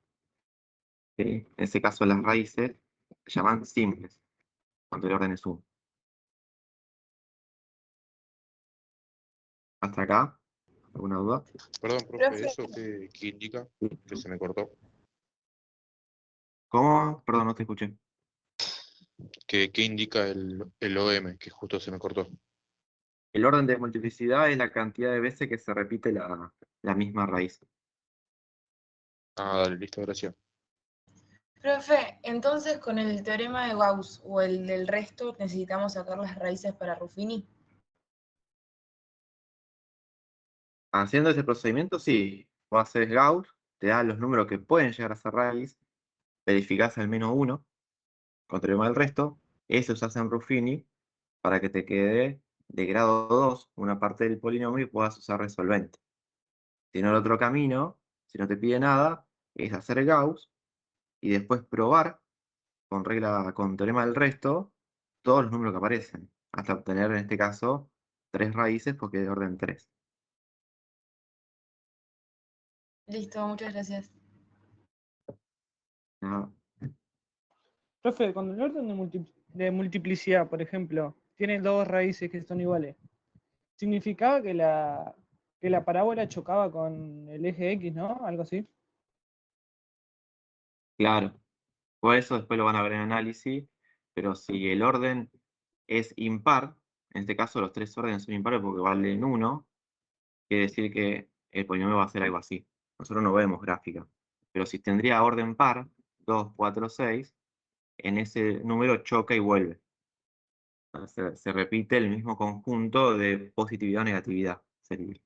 [SPEAKER 3] ¿Sí? En este caso las raíces se llaman simples, cuando el orden es 1. ¿Hasta acá? ¿Alguna duda?
[SPEAKER 11] Perdón, profe, ¿eso qué indica? Que se me cortó.
[SPEAKER 3] ¿Cómo? Perdón, no te escuché.
[SPEAKER 11] ¿Qué indica el OM? Que justo se me cortó.
[SPEAKER 3] El orden de multiplicidad es la cantidad de veces que se repite la misma raíz.
[SPEAKER 11] Ah, dale, listo, gracias.
[SPEAKER 8] Profe, entonces con el teorema de Gauss o el del resto necesitamos sacar las raíces para Ruffini.
[SPEAKER 3] Haciendo ese procedimiento, sí, vos haces Gauss, te da los números que pueden llegar a ser raíz, verificás al menos 1, con teorema del resto, eso se hace en Ruffini para que te quede de grado 2 una parte del polinomio y puedas usar resolvente. Si no, el otro camino, si no te pide nada, es hacer Gauss y después probar con teorema del resto todos los números que aparecen, hasta obtener en este caso 3 raíces porque es de orden 3.
[SPEAKER 8] Listo, muchas gracias.
[SPEAKER 3] ¿No?
[SPEAKER 4] Profe, cuando el orden de multiplicidad, por ejemplo, tiene dos raíces que son iguales, ¿significaba que la parábola chocaba con el eje X, ¿no? Algo así.
[SPEAKER 3] Claro, por eso después lo van a ver en análisis, pero si el orden es impar, en este caso los 3 órdenes son impares porque valen 1, quiere decir que el polinomio va a ser algo así. Nosotros no vemos gráfica, pero si tendría orden par, 2, 4, 6, en ese número choca y vuelve. Se repite el mismo conjunto de positividad o negatividad. Sería.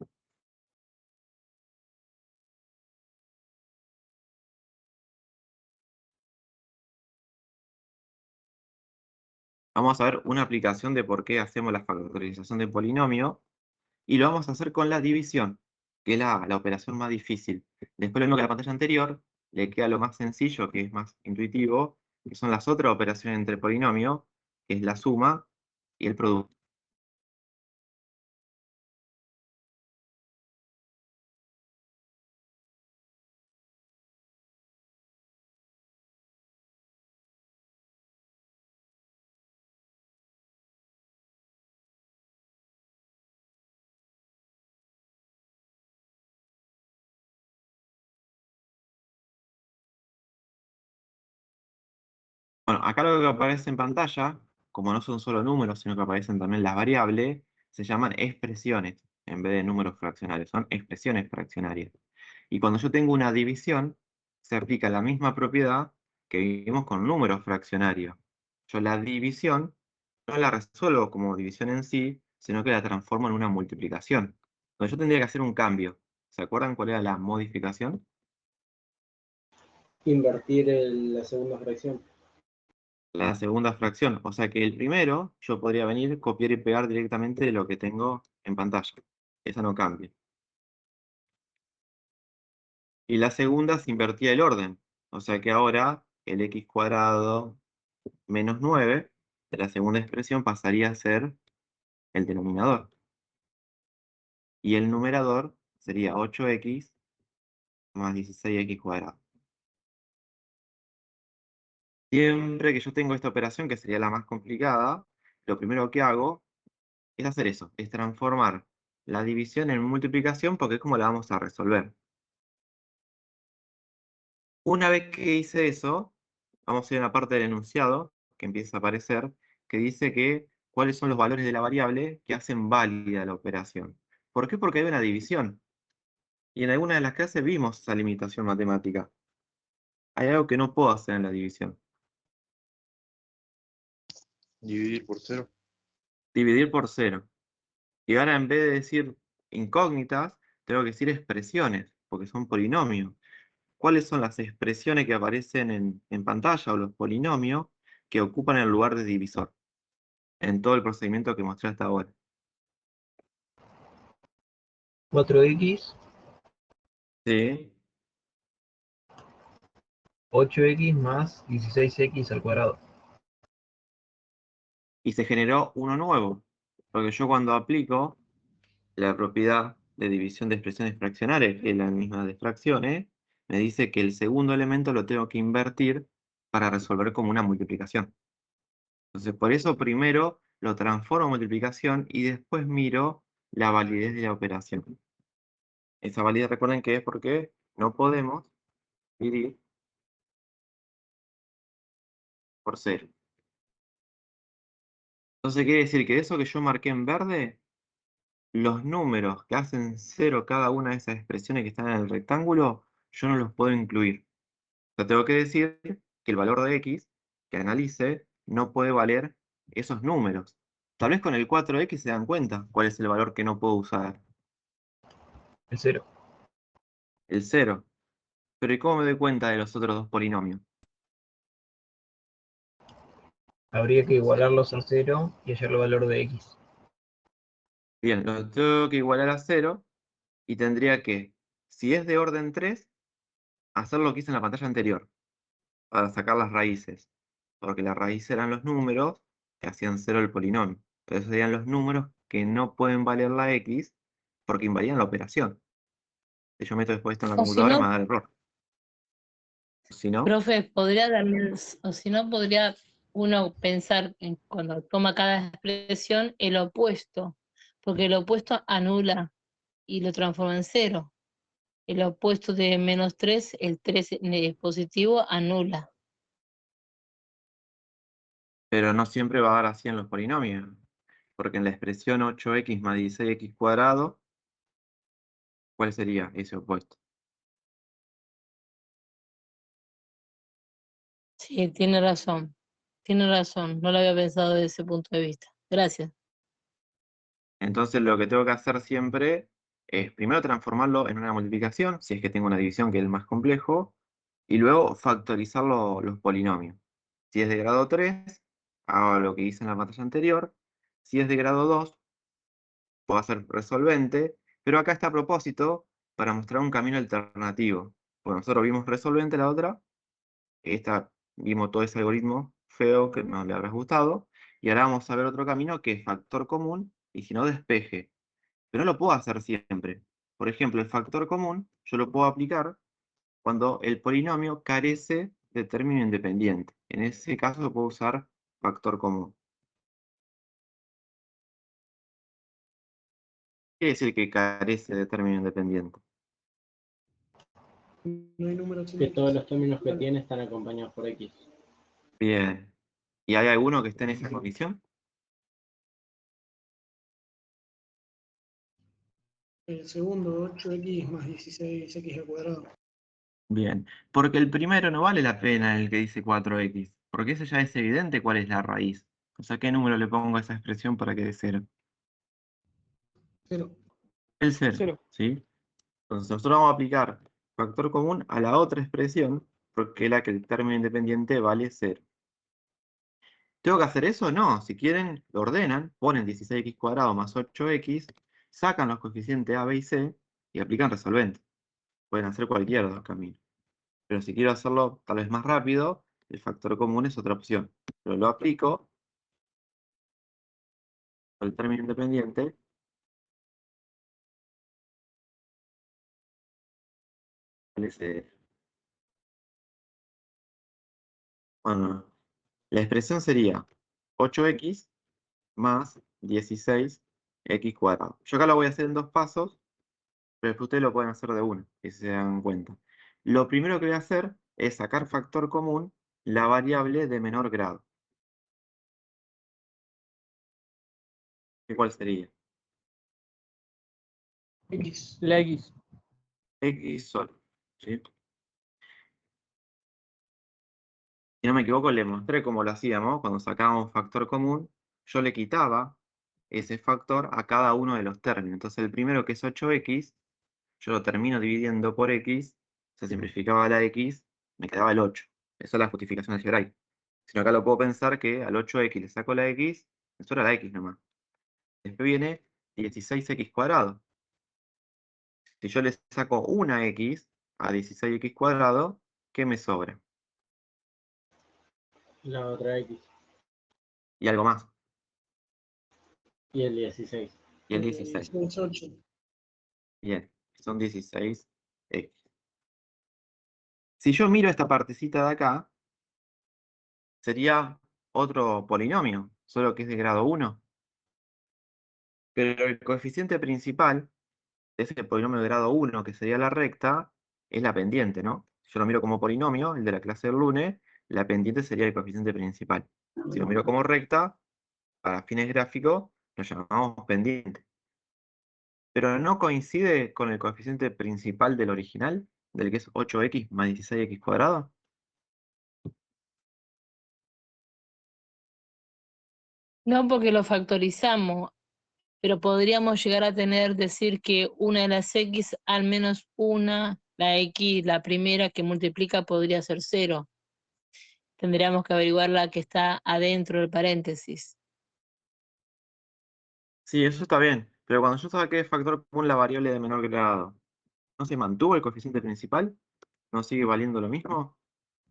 [SPEAKER 3] Vamos a ver una aplicación de por qué hacemos la factorización del polinomio y lo vamos a hacer con la división, que es la operación más difícil. Después lo mismo que la pantalla anterior, le queda lo más sencillo, que es más intuitivo, que son las otras operaciones entre polinomios, que es la suma y el producto. Bueno, acá lo que aparece en pantalla, como no son solo números, sino que aparecen también las variables, se llaman expresiones, en vez de números fraccionarios, son expresiones fraccionarias. Y cuando yo tengo una división, se aplica la misma propiedad que vimos con números fraccionarios. Yo la división no la resuelvo como división en sí, sino que la transformo en una multiplicación. Entonces yo tendría que hacer un cambio. ¿Se acuerdan cuál era la modificación?
[SPEAKER 1] invertir la segunda fracción.
[SPEAKER 3] La segunda fracción. O sea que el primero yo podría venir, copiar y pegar directamente de lo que tengo en pantalla. Esa no cambia. Y la segunda se invertía el orden. O sea que ahora el x cuadrado menos 9 de la segunda expresión pasaría a ser el denominador. Y el numerador sería 8x más 16x cuadrado. Siempre que yo tengo esta operación, que sería la más complicada, lo primero que hago es hacer eso, es transformar la división en multiplicación porque es como la vamos a resolver. Una vez que hice eso, vamos a ir a una parte del enunciado que empieza a aparecer, que dice que cuáles son los valores de la variable que hacen válida la operación. ¿Por qué? Porque hay una división. Y en alguna de las clases vimos esa limitación matemática. Hay algo que no puedo hacer en la división.
[SPEAKER 11] Dividir por 0.
[SPEAKER 3] Dividir por 0. Y ahora en vez de decir incógnitas, tengo que decir expresiones, porque son polinomios. ¿Cuáles son las expresiones que aparecen en pantalla o los polinomios que ocupan el lugar de divisor? En todo el procedimiento que mostré hasta ahora.
[SPEAKER 6] 4x,
[SPEAKER 3] Sí.
[SPEAKER 6] 8x más 16x al cuadrado.
[SPEAKER 3] Y se generó uno nuevo. Porque yo cuando aplico la propiedad de división de expresiones fraccionarias, que es la misma de fracciones, me dice que el segundo elemento lo tengo que invertir para resolver como una multiplicación. Entonces, por eso primero lo transformo en multiplicación y después miro la validez de la operación. Esa validez, recuerden que es porque no podemos dividir por 0. Entonces quiere decir que eso que yo marqué en verde, los números que hacen 0 cada una de esas expresiones que están en el rectángulo, yo no los puedo incluir. O sea, tengo que decir que el valor de x que analice no puede valer esos números. Tal vez con el 4x se dan cuenta cuál es el valor que no puedo usar.
[SPEAKER 6] El 0.
[SPEAKER 3] El 0. Pero ¿y cómo me doy cuenta de los otros dos polinomios?
[SPEAKER 6] Habría que igualarlos a 0 y hallar el valor de x.
[SPEAKER 3] Bien, los tengo que igualar a 0 y tendría que, si es de orden 3, hacer lo que hice en la pantalla anterior, para sacar las raíces. Porque la raíz eran los números que hacían 0 el polinomio. Entonces serían los números que no pueden valer la x porque invalidan la operación. Si yo meto después esto en la
[SPEAKER 5] O si
[SPEAKER 3] computadora me va
[SPEAKER 5] no,
[SPEAKER 3] a dar error. Si no,
[SPEAKER 5] profe, podría darme, o si no, podría uno pensar en cuando toma cada expresión el opuesto, porque el opuesto anula y lo transforma en 0. El opuesto de -3, el 3 positivo, anula.
[SPEAKER 3] pero no siempre va a dar así en los polinomios. Porque en la expresión 8x más 16x cuadrado, ¿cuál sería ese opuesto?
[SPEAKER 5] Sí, tiene razón. Tiene razón. No lo había pensado desde ese punto de vista. Gracias.
[SPEAKER 3] Entonces lo que tengo que hacer siempre es primero transformarlo en una multiplicación, si es que tengo una división que es el más complejo, y luego factorizar los polinomios. Si es de grado 3, hago lo que hice en la pantalla anterior. Si es de grado 2, puedo hacer resolvente, pero acá está a propósito para mostrar un camino alternativo. Bueno, nosotros vimos resolvente la otra, esta vimos todo ese algoritmo feo que no le habrá gustado, y ahora vamos a ver otro camino que es factor común, y si no despeje. Pero no lo puedo hacer siempre. Por ejemplo, el factor común yo lo puedo aplicar cuando el polinomio carece de término independiente. En ese caso puedo usar factor común. ¿Qué quiere decir que carece de término independiente?
[SPEAKER 9] No hay números
[SPEAKER 1] Que todos los términos que
[SPEAKER 9] Claro.
[SPEAKER 1] tiene están acompañados por X.
[SPEAKER 3] Bien. ¿Y hay alguno que esté en esa condición?
[SPEAKER 9] El segundo, 8x más 16x al cuadrado.
[SPEAKER 3] Bien. Porque el primero no vale la pena el que dice 4x. Porque ese ya es evidente cuál es la raíz. O sea, ¿qué número le pongo a esa expresión para que dé 0?
[SPEAKER 9] 0.
[SPEAKER 3] El 0.
[SPEAKER 4] 0.
[SPEAKER 3] ¿Sí? Entonces nosotros vamos a aplicar factor común a la otra expresión porque la que el término independiente vale 0. ¿Tengo que hacer eso? No. Si quieren, lo ordenan, ponen 16x² más 8x, sacan los coeficientes a, b y c y aplican resolvente. Pueden hacer cualquiera de los caminos. Pero si quiero hacerlo tal vez más rápido, el factor común es otra opción. Pero lo aplico al término independiente. Vale 0. Bueno, la expresión sería 8x más 16x². Yo acá lo voy a hacer en 2 pasos, pero después ustedes lo pueden hacer de una, si se dan cuenta. Lo primero que voy a hacer es sacar factor común la variable de menor grado. ¿Cuál sería?
[SPEAKER 4] X, la X.
[SPEAKER 3] X solo. ¿Sí? Si no me equivoco, le mostré cómo lo hacíamos. Cuando sacábamos factor común, yo le quitaba ese factor a cada uno de los términos. Entonces el primero, que es 8x, yo lo termino dividiendo por x, se simplificaba la x, me quedaba el 8. Esa es la justificación algebraica. Si no, acá lo puedo pensar que al 8x le saco la x, eso era la x nomás. Después viene 16x². Si yo le saco una x a 16x², ¿qué me sobra?
[SPEAKER 1] La otra X.
[SPEAKER 3] Y algo más.
[SPEAKER 1] Y el 16.
[SPEAKER 3] Y el 16.
[SPEAKER 9] 8.
[SPEAKER 3] Bien, son 16x. Si yo miro esta partecita de acá, sería otro polinomio, solo que es de grado 1. Pero el coeficiente principal de ese polinomio de grado 1, que sería la recta, es la pendiente, ¿no? Si yo lo miro como polinomio, el de la clase del lunes, la pendiente sería el coeficiente principal. Si lo miro como recta, para fines gráficos, lo llamamos pendiente. Pero no coincide con el coeficiente principal del original, del que es 8x más 16x².
[SPEAKER 5] No porque lo factorizamos, pero podríamos llegar a decir que una de las X, al menos una, la X, la primera que multiplica, podría ser 0. Tendríamos que averiguar la que está adentro del paréntesis.
[SPEAKER 3] Sí, eso está bien, pero cuando yo saqué de factor común la variable de menor grado, ¿no se mantuvo el coeficiente principal? ¿No sigue valiendo lo mismo?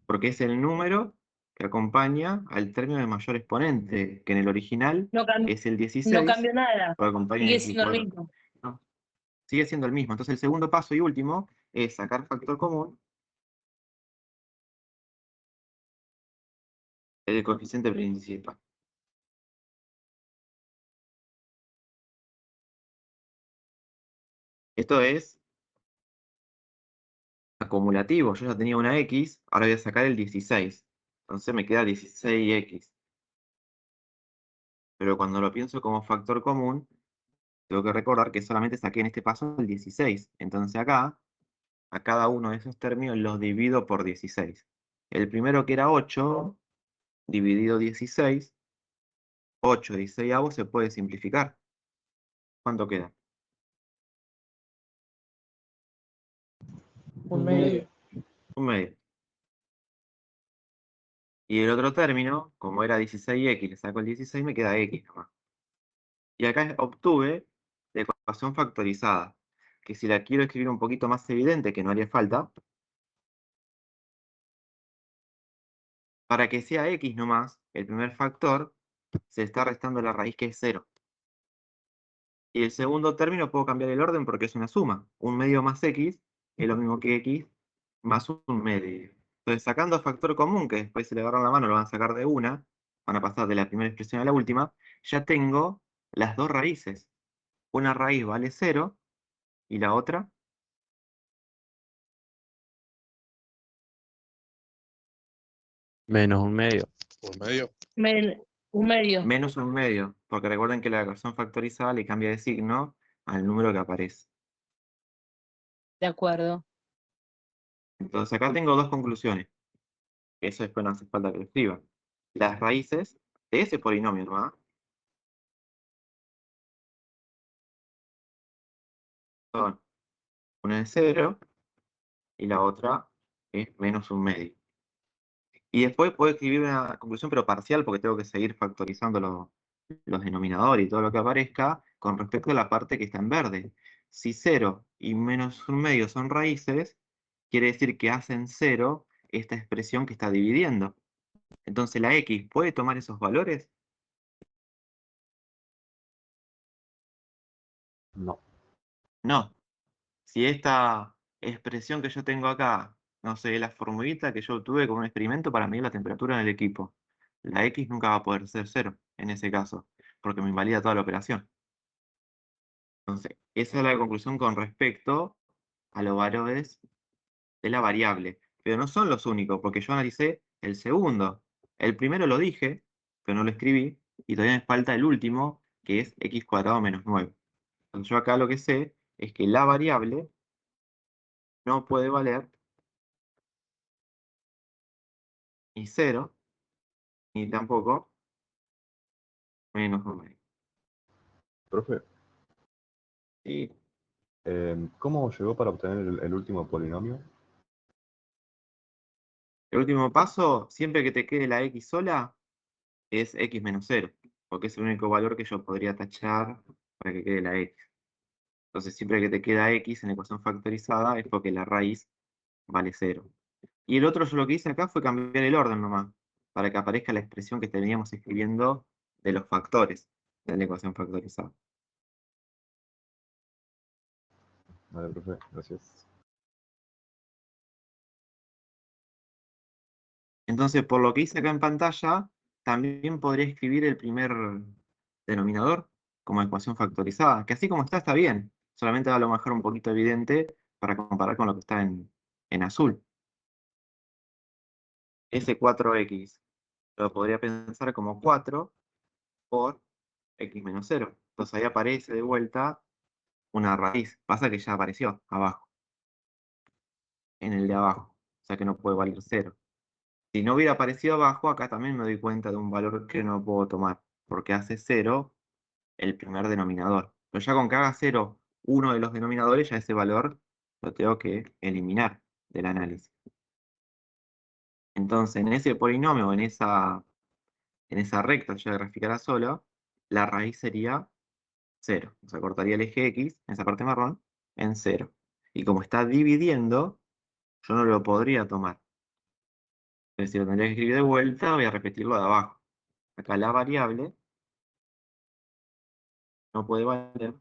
[SPEAKER 3] Porque es el número que acompaña al término de mayor exponente, que en el original
[SPEAKER 5] No,
[SPEAKER 3] es el
[SPEAKER 5] no
[SPEAKER 3] 16,
[SPEAKER 5] cambió nada,
[SPEAKER 3] porque acompaña
[SPEAKER 5] sigue
[SPEAKER 3] el
[SPEAKER 5] siendo el
[SPEAKER 3] x².
[SPEAKER 5] mismo.
[SPEAKER 3] No, sigue siendo el mismo. Entonces el segundo paso y último es sacar factor común del coeficiente principal. Esto es acumulativo. Yo ya tenía una x, ahora voy a sacar el 16. Entonces me queda 16x. Pero cuando lo pienso como factor común, tengo que recordar que solamente saqué en este paso el 16. Entonces acá, a cada uno de esos términos los divido por 16. El primero, que era 8, dividido 16, 8 16avos se puede simplificar. ¿Cuánto queda?
[SPEAKER 4] Un medio.
[SPEAKER 3] Un medio. Y el otro término, como era 16x, le saco el 16, me queda x nomás. Y acá obtuve la ecuación factorizada, que si la quiero escribir un poquito más evidente, que no haría falta, para que sea x nomás, el primer factor, se está restando la raíz, que es 0. Y el segundo término puedo cambiar el orden porque es una suma. Un medio más x es lo mismo que x más un medio. Entonces, sacando factor común, que después se le agarran la mano, lo van a sacar de una, van a pasar de la primera expresión a la última, ya tengo las dos raíces. Una raíz vale 0 y la otra
[SPEAKER 12] Menos un medio.
[SPEAKER 11] ¿Por medio?
[SPEAKER 5] Un medio,
[SPEAKER 3] menos un medio, porque recuerden que la ecuación factorizada le cambia de signo al número que aparece.
[SPEAKER 5] de acuerdo.
[SPEAKER 3] Entonces acá tengo dos conclusiones. Eso después no hace falta que lo escriba. Las raíces de ese polinomio, ¿no? Son una de 0 y la otra es menos un medio. Y después puedo escribir una conclusión, pero parcial, porque tengo que seguir factorizando los denominadores y todo lo que aparezca con respecto a la parte que está en verde. Si 0 y menos un medio son raíces, quiere decir que hacen 0 esta expresión que está dividiendo. Entonces la x puede tomar esos valores.
[SPEAKER 10] No.
[SPEAKER 3] No. Si esta expresión que yo tengo acá, no sé, la formulita que yo obtuve con un experimento para medir la temperatura en el equipo, la x nunca va a poder ser 0 en ese caso, porque me invalida toda la operación. Entonces, esa es la conclusión con respecto a los valores de la variable. Pero no son los únicos, porque yo analicé el segundo. El primero lo dije, pero no lo escribí, y todavía me falta el último, que es x² menos 9. Entonces yo acá lo que sé es que la variable no puede valer ni 0, ni tampoco menos 9.
[SPEAKER 10] Profe,
[SPEAKER 3] Y
[SPEAKER 10] ¿cómo llegó para obtener el último polinomio?
[SPEAKER 3] el último paso, siempre que te quede la x sola, es x menos 0, porque es el único valor que yo podría tachar para que quede la x. Entonces, siempre que te queda x en la ecuación factorizada, es porque la raíz vale 0. Y el otro, yo lo que hice acá fue cambiar el orden nomás, para que aparezca la expresión que teníamos escribiendo de los factores de la ecuación factorizada.
[SPEAKER 10] Vale, profe, gracias.
[SPEAKER 3] Entonces, por lo que hice acá en pantalla, también podría escribir el primer denominador como ecuación factorizada, que así como está bien, solamente a lo mejor un poquito evidente para comparar con lo que está en azul. Ese 4x lo podría pensar como 4 por x menos 0. Entonces ahí aparece de vuelta una raíz. Pasa que ya apareció abajo, en el de abajo, o sea que no puede valer 0. Si no hubiera aparecido abajo, acá también me doy cuenta de un valor que no puedo tomar, porque hace 0 el primer denominador. Pero ya con que haga 0 uno de los denominadores, ya ese valor lo tengo que eliminar del análisis. Entonces, en ese polinomio, en esa recta, yo graficara solo, la raíz sería 0. O sea, cortaría el eje X, en esa parte marrón, en 0. Y como está dividiendo, yo no lo podría tomar. Es decir, lo tendría que escribir de vuelta, voy a repetirlo de abajo. Acá la variable no puede valer.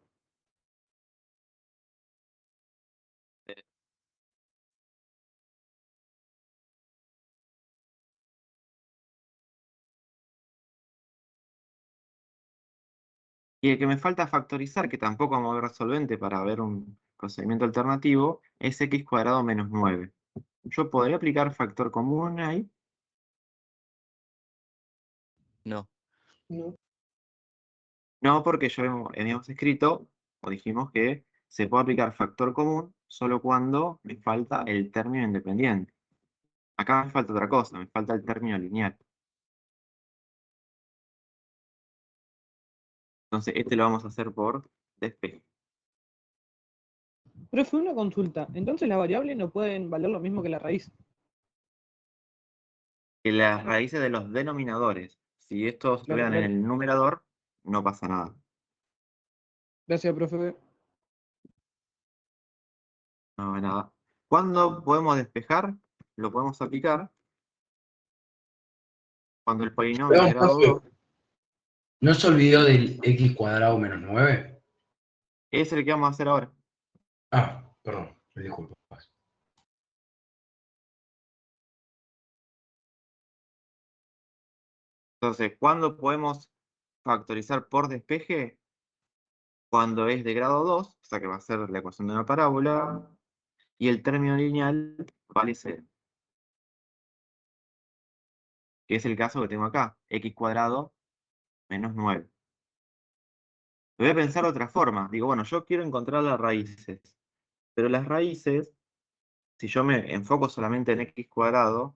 [SPEAKER 3] Y el que me falta factorizar, que tampoco vamos a ver solvente para ver un procedimiento alternativo, es x² menos 9. Yo podría aplicar factor común ahí.
[SPEAKER 12] No.
[SPEAKER 9] No.
[SPEAKER 3] No, porque ya habíamos escrito, o dijimos que se puede aplicar factor común solo cuando me falta el término independiente. Acá me falta otra cosa, me falta el término lineal. Entonces este lo vamos a hacer por despeje.
[SPEAKER 4] Profe, una consulta. Entonces las variables no pueden valer lo mismo que la raíz.
[SPEAKER 3] Que las raíces de los denominadores, si estos
[SPEAKER 4] Claro,
[SPEAKER 3] estuvieran en
[SPEAKER 4] claro.
[SPEAKER 3] el numerador, no pasa nada.
[SPEAKER 4] Gracias, profe.
[SPEAKER 3] No, nada. ¿Cuándo podemos despejar? Lo podemos aplicar cuando el polinomio es de
[SPEAKER 2] Perdón,
[SPEAKER 3] grado
[SPEAKER 2] profe,
[SPEAKER 3] 2
[SPEAKER 2] ¿no se olvidó del x² menos 9?
[SPEAKER 3] es el que vamos a hacer ahora.
[SPEAKER 2] Ah, perdón, me disculpo.
[SPEAKER 3] Entonces, ¿cuándo podemos factorizar por despeje? Cuando es de grado 2, o sea que va a ser la ecuación de una parábola, y el término lineal vale 0. Que es el caso que tengo acá, x² menos 9. Lo voy a pensar de otra forma. Digo, bueno, yo quiero encontrar las raíces. Pero las raíces, si yo me enfoco solamente en x²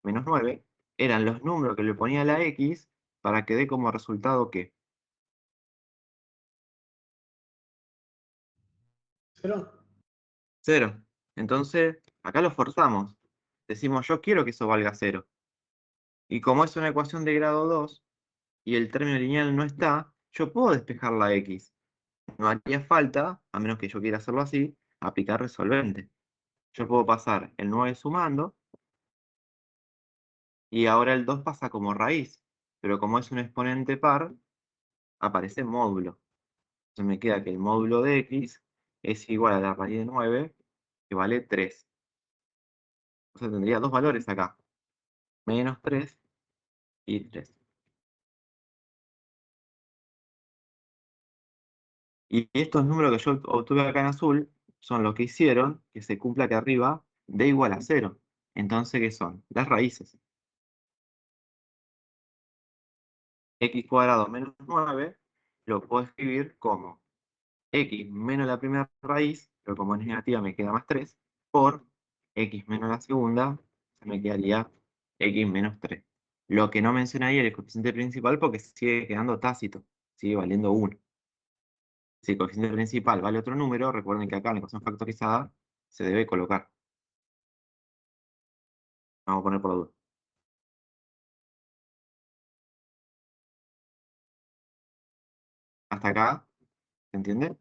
[SPEAKER 3] menos 9, eran los números que le ponía a la x para que dé como resultado ¿qué?
[SPEAKER 9] 0.
[SPEAKER 3] 0. Entonces, acá lo forzamos. decimos yo quiero que eso valga 0. Y como es una ecuación de grado 2 y el término lineal no está, yo puedo despejar la x. No haría falta, a menos que yo quiera hacerlo así, aplicar resolvente. Yo puedo pasar el 9 sumando y ahora el 2 pasa como raíz. Pero como es un exponente par, aparece módulo. Entonces me queda que el módulo de x es igual a la raíz de 9, que vale 3. O sea, tendría dos valores acá. Menos 3 y 3. Y estos números que yo obtuve acá en azul son los que hicieron que se cumpla acá arriba d igual a 0. Entonces, ¿qué son? Las raíces. X cuadrado menos 9 lo puedo escribir como x menos la primera raíz, pero como es negativa me queda más 3, por x menos la segunda, me quedaría x menos 3. Lo que no mencioné ahí es el coeficiente principal porque sigue quedando tácito, sigue valiendo 1. Si el coeficiente principal vale otro número, recuerden que acá en la ecuación factorizada se debe colocar. Vamos a poner por duda. Hasta acá, ¿se entiende?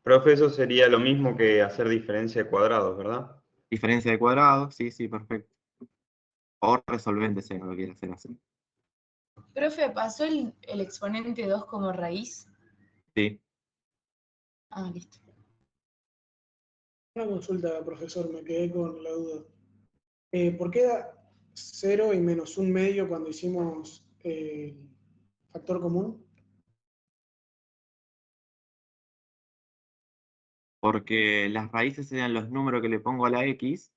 [SPEAKER 12] Profe, eso sería lo mismo que hacer diferencia de cuadrados, ¿verdad?
[SPEAKER 3] Diferencia de cuadrados, sí, sí, perfecto. O resolvente, si no lo quiere hacer así.
[SPEAKER 8] Profe, ¿pasó el exponente 2 como raíz?
[SPEAKER 3] Sí.
[SPEAKER 8] Ah, listo.
[SPEAKER 9] Una consulta, profesor, me quedé con la duda. ¿Por qué da 0 y menos un medio cuando hicimos factor común?
[SPEAKER 3] Porque las raíces serían los números que le pongo a la x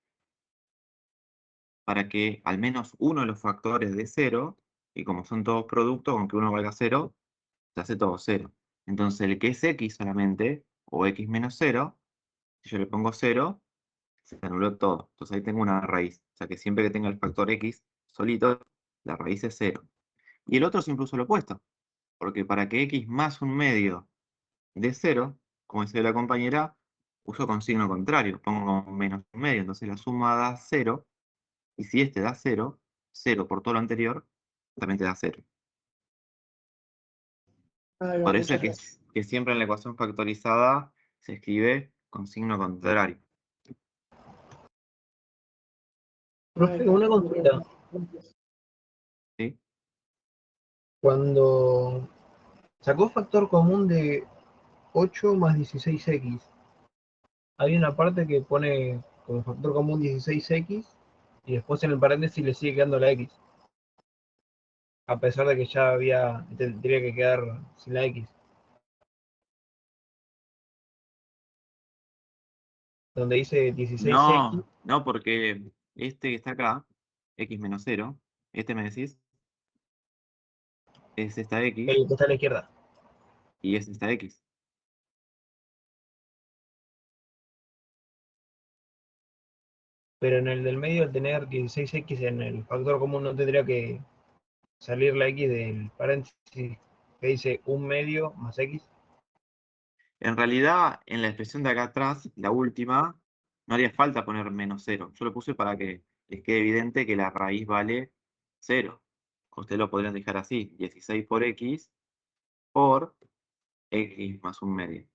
[SPEAKER 3] para que al menos uno de los factores de 0, y como son todos productos, aunque uno valga 0, se hace todo 0. Entonces el que es x solamente, o x menos 0, si yo le pongo 0, se anuló todo. Entonces ahí tengo una raíz. O sea que siempre que tenga el factor x solito, la raíz es 0. Y el otro siempre uso lo opuesto. Porque para que x más un medio de 0, como decía la compañera, uso con signo contrario. Pongo menos un medio. Entonces la suma da 0. Y si este da 0, 0 por todo lo anterior, también te da 0. Por eso es que siempre en la ecuación factorizada se escribe con signo contrario.
[SPEAKER 6] Profe, una consulta.
[SPEAKER 3] ¿Sí?
[SPEAKER 6] Cuando sacó factor común de 8 más 16x, hay una parte que pone como factor común 16x y después en el paréntesis le sigue quedando la x. A pesar de que ya tendría que quedar sin la x. Donde dice 16x.
[SPEAKER 3] No, porque este que está acá, x menos 0, este me decís, es esta x.
[SPEAKER 6] El que está a la izquierda.
[SPEAKER 3] Y es esta x.
[SPEAKER 6] Pero en el del medio, al tener 16x en el factor común, no tendría que salir la x del paréntesis que dice 1 medio más x.
[SPEAKER 3] En realidad, en la expresión de acá atrás, la última, no haría falta poner menos 0. Yo lo puse para que les quede evidente que la raíz vale 0. Ustedes lo podrían dejar así, 16 por x más un medio.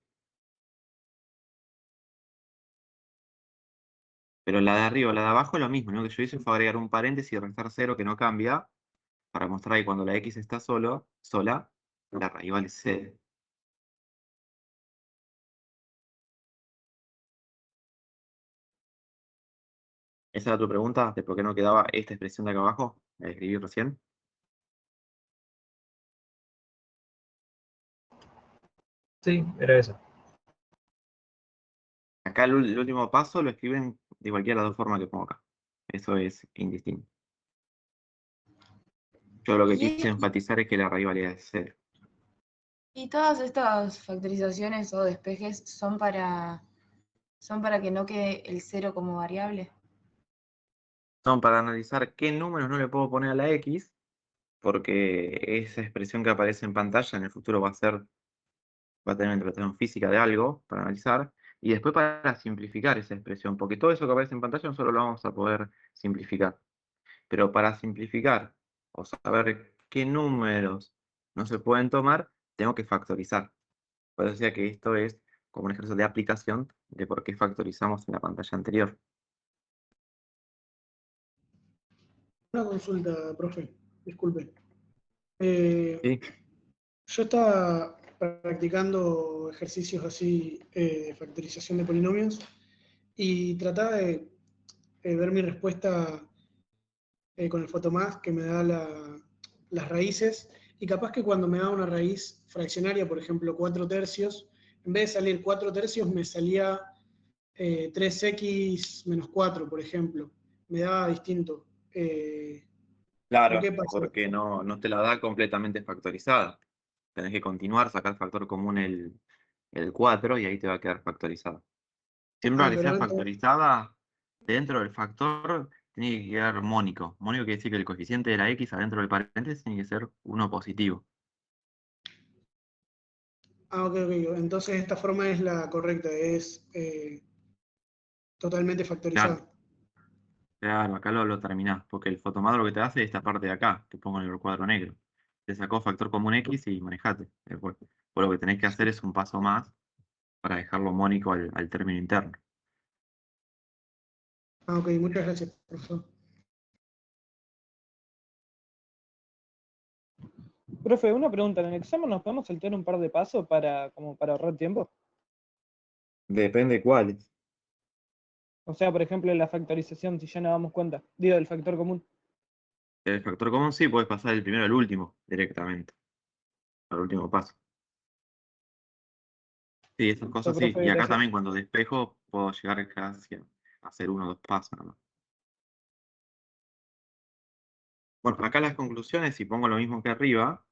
[SPEAKER 3] Pero la de arriba o la de abajo es lo mismo. Lo que yo hice fue agregar un paréntesis y restar 0 que no cambia, para mostrar que cuando la x está sola, la raíz vale 0. ¿Esa era tu pregunta? ¿De por qué no quedaba esta expresión de acá abajo? La escribí recién.
[SPEAKER 6] Sí, era esa.
[SPEAKER 3] Acá el último paso lo escriben de cualquiera de las dos formas que pongo acá. Eso es indistinto. Yo lo que quise enfatizar es que la raíz valía de 0.
[SPEAKER 8] ¿Y todas estas factorizaciones o despejes son para que no quede el 0 como variable?
[SPEAKER 3] Son para analizar qué números no le puedo poner a la x, porque esa expresión que aparece en pantalla en el futuro va a tener una interpretación física de algo para analizar, Y después para simplificar esa expresión, porque todo eso que aparece en pantalla nosotros lo vamos a poder simplificar. Pero para simplificar o saber qué números no se pueden tomar, tengo que factorizar. Por eso decía que esto es como un ejercicio de aplicación de por qué factorizamos en la pantalla anterior.
[SPEAKER 9] Una consulta, profe, disculpe.
[SPEAKER 3] ¿Sí?
[SPEAKER 9] Yo estaba practicando ejercicios así de factorización de polinomios y trataba de ver mi respuesta con el Photomath que me da las raíces, y capaz que cuando me da una raíz fraccionaria, por ejemplo 4/3, en vez de salir 4/3 me salía 3x menos 4, por ejemplo. Me daba distinto. ¿Por
[SPEAKER 3] Claro,
[SPEAKER 9] qué pasa?
[SPEAKER 3] porque no te la da completamente factorizada. Tenés que continuar, sacar factor común el 4 y ahí te va a quedar factorizada. Siempre
[SPEAKER 9] Ah,
[SPEAKER 3] que
[SPEAKER 9] pero
[SPEAKER 3] sea
[SPEAKER 9] dentro,
[SPEAKER 3] factorizada, dentro del factor tiene que quedar mónico. Mónico quiere decir que el coeficiente de la x adentro del paréntesis tiene que ser 1 positivo.
[SPEAKER 9] ok. Entonces esta forma es la correcta, es totalmente factorizada.
[SPEAKER 3] Claro, claro, acá lo terminás, porque el Photomath lo que te hace es esta parte de acá, que pongo en el cuadro negro. Te sacó factor común x y manejate. Después. Pues lo que tenés que hacer es un paso más para dejarlo mónico al término interno.
[SPEAKER 9] Ah, ok, muchas gracias, profesor.
[SPEAKER 4] Profe, una pregunta, ¿en el examen nos podemos saltar un par de pasos como para ahorrar tiempo?
[SPEAKER 3] Depende cuáles.
[SPEAKER 4] O sea, por ejemplo, la factorización, si ya nos damos cuenta. Digo, del factor común.
[SPEAKER 3] El factor común sí, puedes pasar del primero al último directamente. Al último paso. Sí, esas
[SPEAKER 4] Listo,
[SPEAKER 3] cosas sí.
[SPEAKER 4] profe,
[SPEAKER 3] Y acá
[SPEAKER 4] gracias.
[SPEAKER 3] también cuando despejo puedo llegar casi a hacer 1 o 2 pasos nada más. Bueno, acá las conclusiones, si pongo lo mismo que arriba,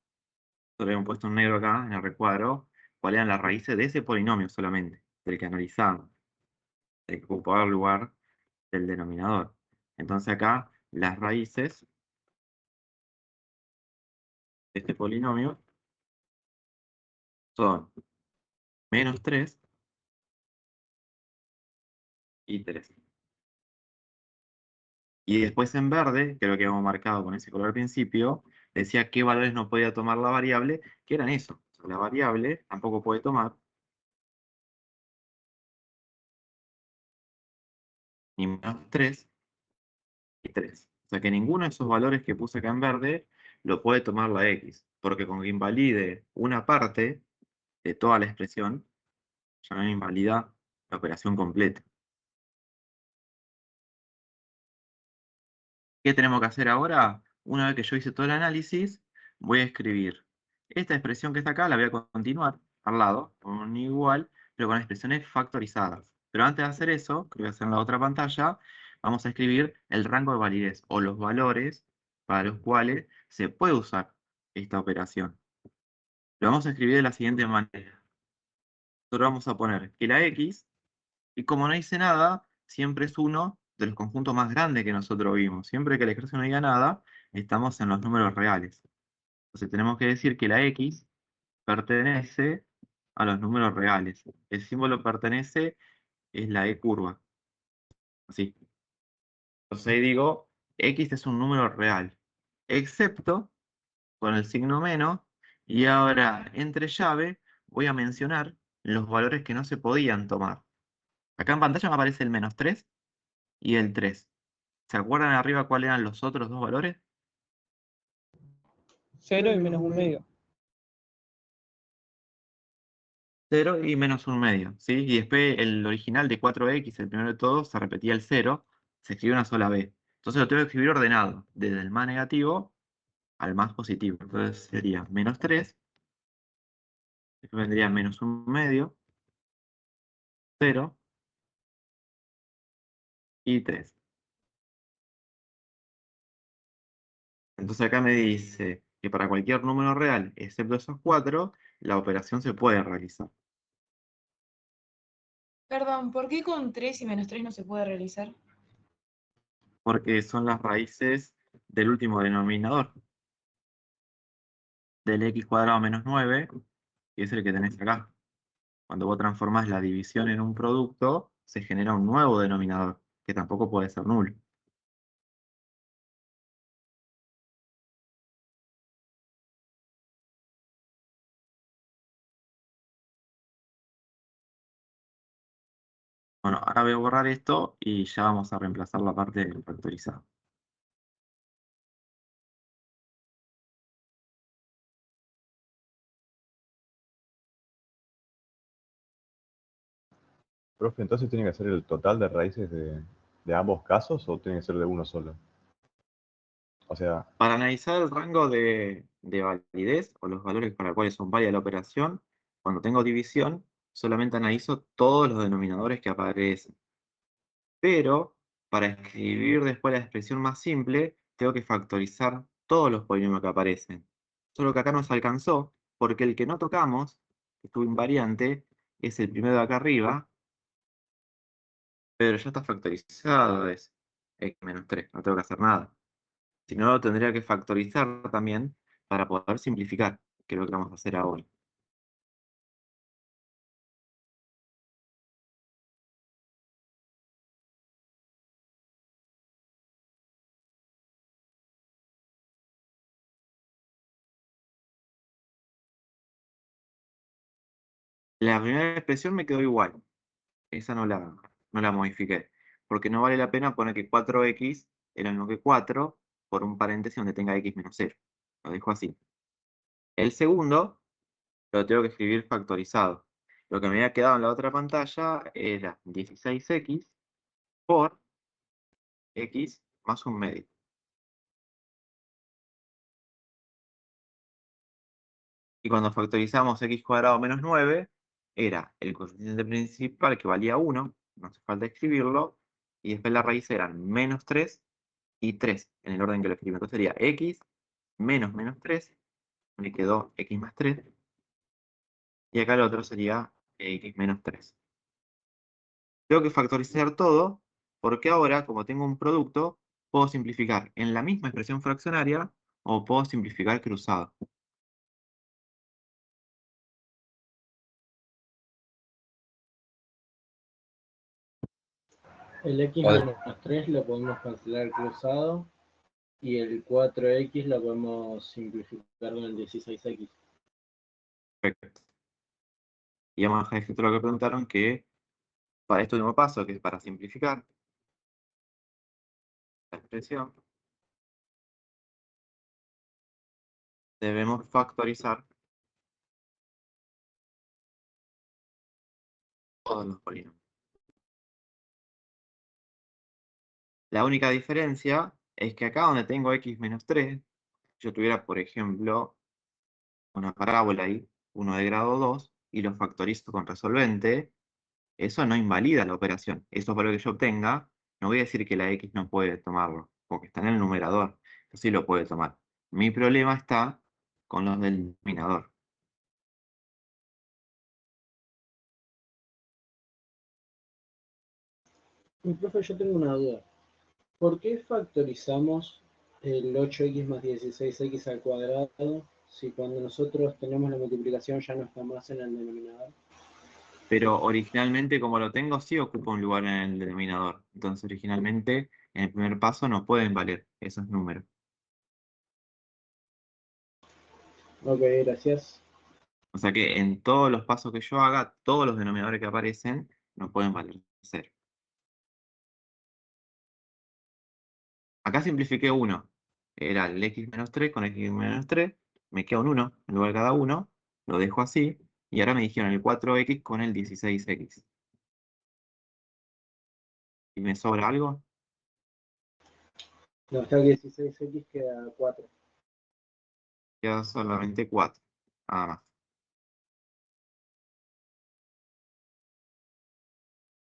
[SPEAKER 3] solo hemos puesto un negro acá en el recuadro, cuáles eran las raíces de ese polinomio solamente, del que analizamos, del que ocupaba el lugar del denominador. Entonces acá las raíces de este polinomio son -3 y 3. Y después en verde, que es lo que habíamos marcado con ese color al principio, decía qué valores no podía tomar la variable, que eran eso. O sea, la variable tampoco puede tomar ni -3 y 3. O sea que ninguno de esos valores que puse acá en verde lo puede tomar la x, porque con que invalide una parte de toda la expresión, ya no invalida la operación completa. ¿Qué tenemos que hacer ahora? Una vez que yo hice todo el análisis, voy a escribir esta expresión que está acá, la voy a continuar al lado, con un igual, pero con expresiones factorizadas. Pero antes de hacer eso, que voy a hacer en la otra pantalla, vamos a escribir el rango de validez o los valores para los cuales se puede usar esta operación. Lo vamos a escribir de la siguiente manera. Nosotros vamos a poner que la x, y como no dice nada, siempre es uno de los conjuntos más grandes que nosotros vimos. Siempre que el ejercicio no diga nada, estamos en los números reales. Entonces tenemos que decir que la x pertenece a los números reales. El símbolo pertenece es la E curva. Así. Entonces ahí digo, x es un número real, excepto con el signo menos, y ahora entre llave voy a mencionar los valores que no se podían tomar. Acá en pantalla me aparece el -3 y el 3. ¿Se acuerdan arriba cuáles eran los otros dos valores?
[SPEAKER 4] 0 y menos un medio.
[SPEAKER 3] 0 y -1/2, ¿sí? Y después el original de 4x, el primero de todos, se repetía el 0, se escribió una sola vez. Entonces lo tengo que escribir ordenado, desde el más negativo al más positivo. Entonces sería -3, después vendría -1/2, 0 y 3. Entonces acá me dice que para cualquier número real, excepto esos 4, la operación se puede realizar.
[SPEAKER 8] Perdón, ¿por qué con 3 y -3 no se puede realizar?
[SPEAKER 3] Porque son las raíces del último denominador, del x² - 9, que es el que tenés acá. Cuando vos transformás la división en un producto, se genera un nuevo denominador, que tampoco puede ser nulo. Bueno, ahora voy a borrar esto y ya vamos a reemplazar la parte del factorizado.
[SPEAKER 10] Profe, entonces tiene que ser el total de raíces de ambos casos o tiene que ser de uno solo. O sea,
[SPEAKER 3] Para analizar el rango de validez o los valores para los cuales son válida la operación, cuando tengo división, solamente analizo todos los denominadores que aparecen. Pero para escribir después la expresión más simple, tengo que factorizar todos los polinomios que aparecen. Solo que acá nos alcanzó, porque el que no tocamos, que estuvo invariante, es el primero de acá arriba, pero ya está factorizado, es x-3, no tengo que hacer nada. Si no, lo tendría que factorizar también para poder simplificar, que es lo que vamos a hacer ahora. La primera expresión me quedó igual. Esa no la modifiqué. Porque no vale la pena poner que 4x era lo mismo que 4 por un paréntesis donde tenga x menos 0. Lo dejo así. El segundo lo tengo que escribir factorizado. Lo que me había quedado en la otra pantalla era 16x por x más un medio. Y cuando factorizamos x cuadrado menos 9, era el coeficiente principal que valía 1, no hace falta escribirlo, y después la raíz eran menos 3 y 3, en el orden que lo escribí. Entonces sería x menos menos 3, me quedó x más 3, y acá el otro sería x menos 3. Tengo que factorizar todo, porque ahora, como tengo un producto, puedo simplificar en la misma expresión fraccionaria o puedo simplificar cruzado.
[SPEAKER 1] El x menos 3 lo podemos cancelar cruzado y el 4x lo podemos simplificar con el 16x.
[SPEAKER 3] Perfecto. Y vamos a dejar escrito lo que preguntaron, que para este último paso, que es para simplificar la expresión, debemos factorizar todos los polinomios. La única diferencia es que acá donde tengo x menos 3, yo tuviera, por ejemplo, una parábola ahí, 1 de grado 2, y lo factorizo con resolvente, eso no invalida la operación. Esos valores que yo obtenga, no voy a decir que la x no puede tomarlo, porque está en el numerador, eso sí lo puede tomar. Mi problema está con los del denominador.
[SPEAKER 1] Mi profe, yo tengo una duda. ¿Por qué factorizamos el 8x más 16x al cuadrado si cuando nosotros tenemos la multiplicación ya no está más en el denominador?
[SPEAKER 3] Pero originalmente, como lo tengo, sí ocupa un lugar en el denominador. Entonces, originalmente, en el primer paso no pueden valer esos números.
[SPEAKER 1] Ok, gracias.
[SPEAKER 3] O sea que en todos los pasos que yo haga, todos los denominadores que aparecen no pueden valer 0. Acá simplifiqué 1. Era el x menos 3 con x menos 3. Me queda un 1 en lugar de cada uno. Lo dejo así. Y ahora me dijeron el 4x con el 16x. ¿Y me sobra algo?
[SPEAKER 1] No, está el 16x queda 4.
[SPEAKER 3] Queda solamente 4. Nada más.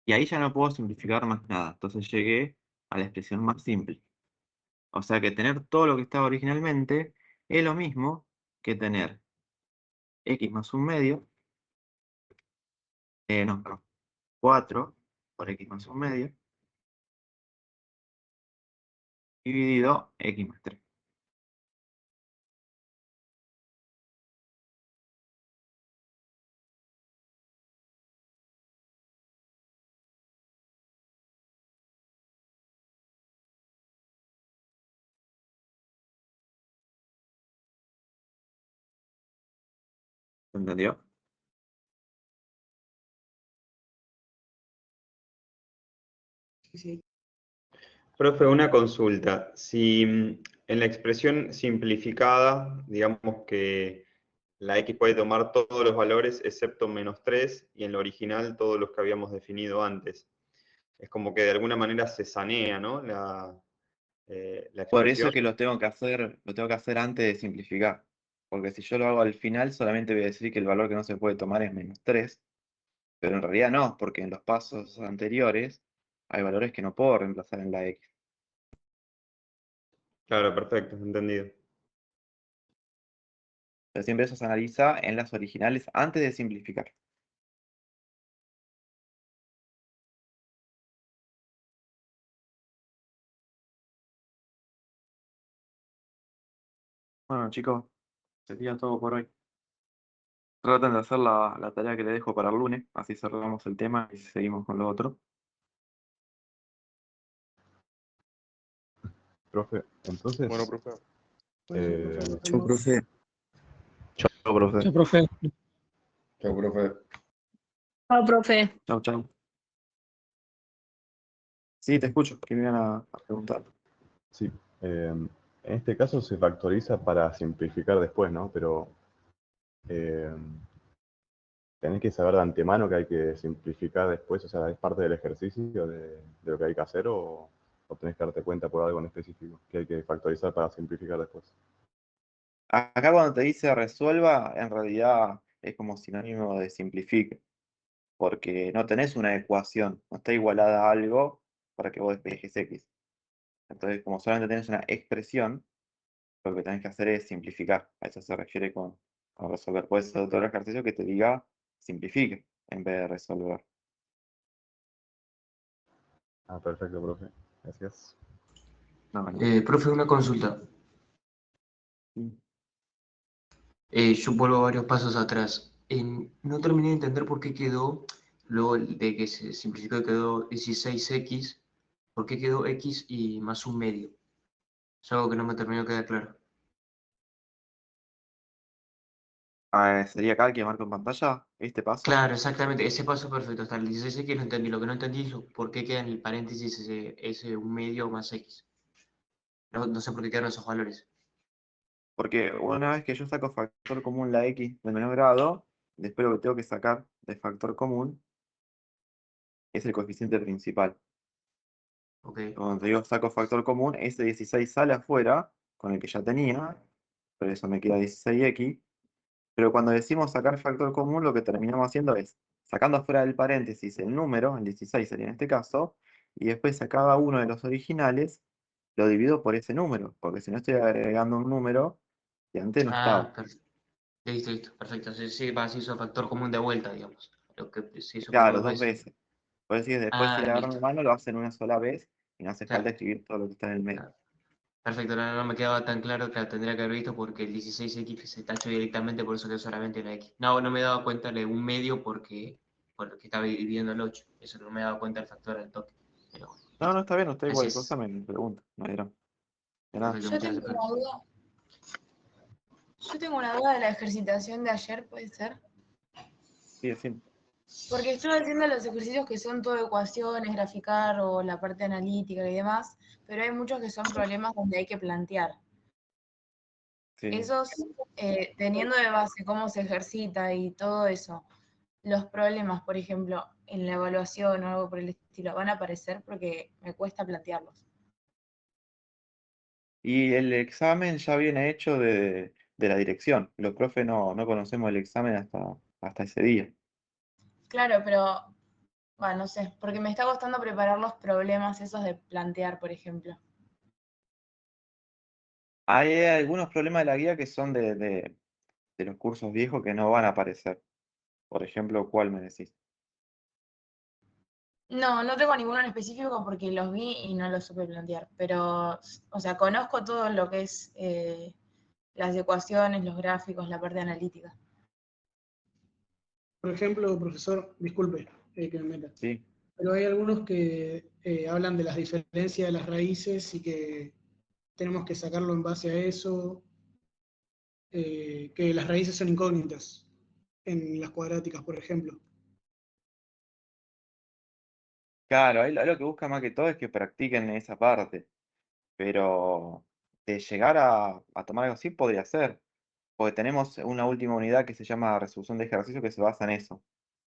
[SPEAKER 3] Y ahí ya no puedo simplificar más nada. Entonces llegué a la expresión más simple. O sea que tener todo lo que estaba originalmente es lo mismo que tener x más un medio. No, perdón. 4 por x más un medio. Dividido x más 3. ¿Entendió?
[SPEAKER 9] Sí.
[SPEAKER 12] Profe, una consulta. Si en la expresión simplificada, digamos que la X puede tomar todos los valores excepto -3 y en la original todos los que habíamos definido antes. Es como que de alguna manera se sanea, ¿no? La
[SPEAKER 3] Por eso
[SPEAKER 12] expresión.
[SPEAKER 3] es que lo tengo que hacer antes de simplificar. Porque si yo lo hago al final, solamente voy a decir que el valor que no se puede tomar es -3. Pero en realidad no, porque en los pasos anteriores hay valores que no puedo reemplazar en la X.
[SPEAKER 12] Claro, perfecto, entendido.
[SPEAKER 3] Pero siempre eso se analiza en las originales antes de simplificar. Bueno, chicos, sería todo por hoy. Traten de hacer la tarea que les dejo para el lunes, así cerramos el tema y seguimos con lo otro.
[SPEAKER 10] Profe, entonces,
[SPEAKER 11] Bueno, profe.
[SPEAKER 3] Chau, profe. Chau, profe.
[SPEAKER 4] Chao, profe.
[SPEAKER 7] Chau, profe.
[SPEAKER 5] Chao, profe.
[SPEAKER 3] Chau, chau. Sí, te escucho, que me iban a preguntar.
[SPEAKER 10] sí, en este caso se factoriza para simplificar después, ¿no? Pero tenés que saber de antemano que hay que simplificar después, o sea, ¿es parte del ejercicio de lo que hay que hacer o tenés que darte cuenta por algo en específico que hay que factorizar para simplificar después?
[SPEAKER 3] Acá cuando te dice resuelva, en realidad es como sinónimo de simplifique, porque no tenés una ecuación, no está igualada a algo para que vos despejes X. Entonces, como solamente tenés una expresión, lo que tenés que hacer es simplificar. A eso se refiere con resolver. Puede ser otro ejercicio que te diga simplifique en vez de resolver.
[SPEAKER 10] Ah, perfecto, profe. Gracias.
[SPEAKER 3] No, no.
[SPEAKER 2] Profe, una consulta. Yo vuelvo varios pasos atrás. No terminé de entender por qué quedó, luego de que se simplificó y quedó 16x, por qué quedó x y más un medio. Es algo que no me terminó de quedar claro.
[SPEAKER 3] Sería acá el que marco en pantalla, este paso.
[SPEAKER 2] Claro, exactamente, ese paso perfecto. Hasta el 16x lo entendí. Lo que no entendí es por qué queda en el paréntesis ese un medio más x. No sé por qué quedaron esos valores.
[SPEAKER 3] Porque una vez que yo saco factor común la X de menor grado, después lo que tengo que sacar de factor común es el coeficiente principal.
[SPEAKER 2] Ok.
[SPEAKER 3] Cuando te digo saco factor común, ese 16 sale afuera con el que ya tenía, por eso me queda 16x. Pero cuando decimos sacar factor común, lo que terminamos haciendo es sacando afuera del paréntesis el número, el 16 sería en este caso, y después a cada uno de los originales lo divido por ese número, porque si no estoy agregando un número que antes no estaba.
[SPEAKER 2] Perfecto. Listo, perfecto. Sí, va, se hizo factor común de vuelta, digamos. Lo que se hizo por
[SPEAKER 3] Claro,
[SPEAKER 2] dos
[SPEAKER 3] dos
[SPEAKER 2] veces.
[SPEAKER 3] veces. Por decir, después si le agarran la
[SPEAKER 2] Listo.
[SPEAKER 3] mano, lo hacen una sola vez y no hace falta
[SPEAKER 2] Claro.
[SPEAKER 3] escribir todo lo que está en el medio.
[SPEAKER 2] Perfecto, no me quedaba tan claro que tendría que haber visto porque el 16x se tachó directamente, por eso quedó solamente una X. No me daba cuenta de un medio porque estaba dividiendo el 8. Eso no me daba cuenta del factor al toque. Pero bueno,
[SPEAKER 3] No, no está bien, usted igual
[SPEAKER 2] gracias.
[SPEAKER 3] cosa me pregunta. No era. De nada.
[SPEAKER 2] Perfecto,
[SPEAKER 8] Yo
[SPEAKER 2] muchas
[SPEAKER 8] tengo
[SPEAKER 2] gracias.
[SPEAKER 8] una duda. Yo tengo una duda de la ejercitación de ayer, ¿puede ser?
[SPEAKER 3] Sí, sí.
[SPEAKER 8] Porque estuve haciendo los ejercicios que son todo ecuaciones, graficar o la parte analítica y demás, pero hay muchos que son problemas donde hay que plantear.
[SPEAKER 3] Sí.
[SPEAKER 8] Esos, teniendo de base cómo se ejercita y todo eso, los problemas, por ejemplo, en la evaluación o algo por el estilo, van a aparecer porque me cuesta plantearlos.
[SPEAKER 3] Y el examen ya viene hecho de la dirección. Los profes no conocemos el examen hasta ese día.
[SPEAKER 8] Claro, pero, bueno, no sé, porque me está costando preparar los problemas esos de plantear, por ejemplo.
[SPEAKER 3] Hay algunos problemas de la guía que son de los cursos viejos que no van a aparecer. Por ejemplo, ¿cuál me decís?
[SPEAKER 8] No tengo ninguno en específico porque los vi y no los supe plantear, pero, o sea, conozco todo lo que es las ecuaciones, los gráficos, la parte analítica.
[SPEAKER 9] Por ejemplo, profesor, disculpe que me meta,
[SPEAKER 3] Sí.
[SPEAKER 9] pero hay algunos que hablan de las diferencias de las raíces y que tenemos que sacarlo en base a eso, que las raíces son incógnitas. en las cuadráticas, por ejemplo.
[SPEAKER 3] Claro, ahí lo que busca más que todo es que practiquen esa parte, pero de llegar a tomar algo así podría ser, porque tenemos una última unidad que se llama resolución de ejercicio que se basa en eso,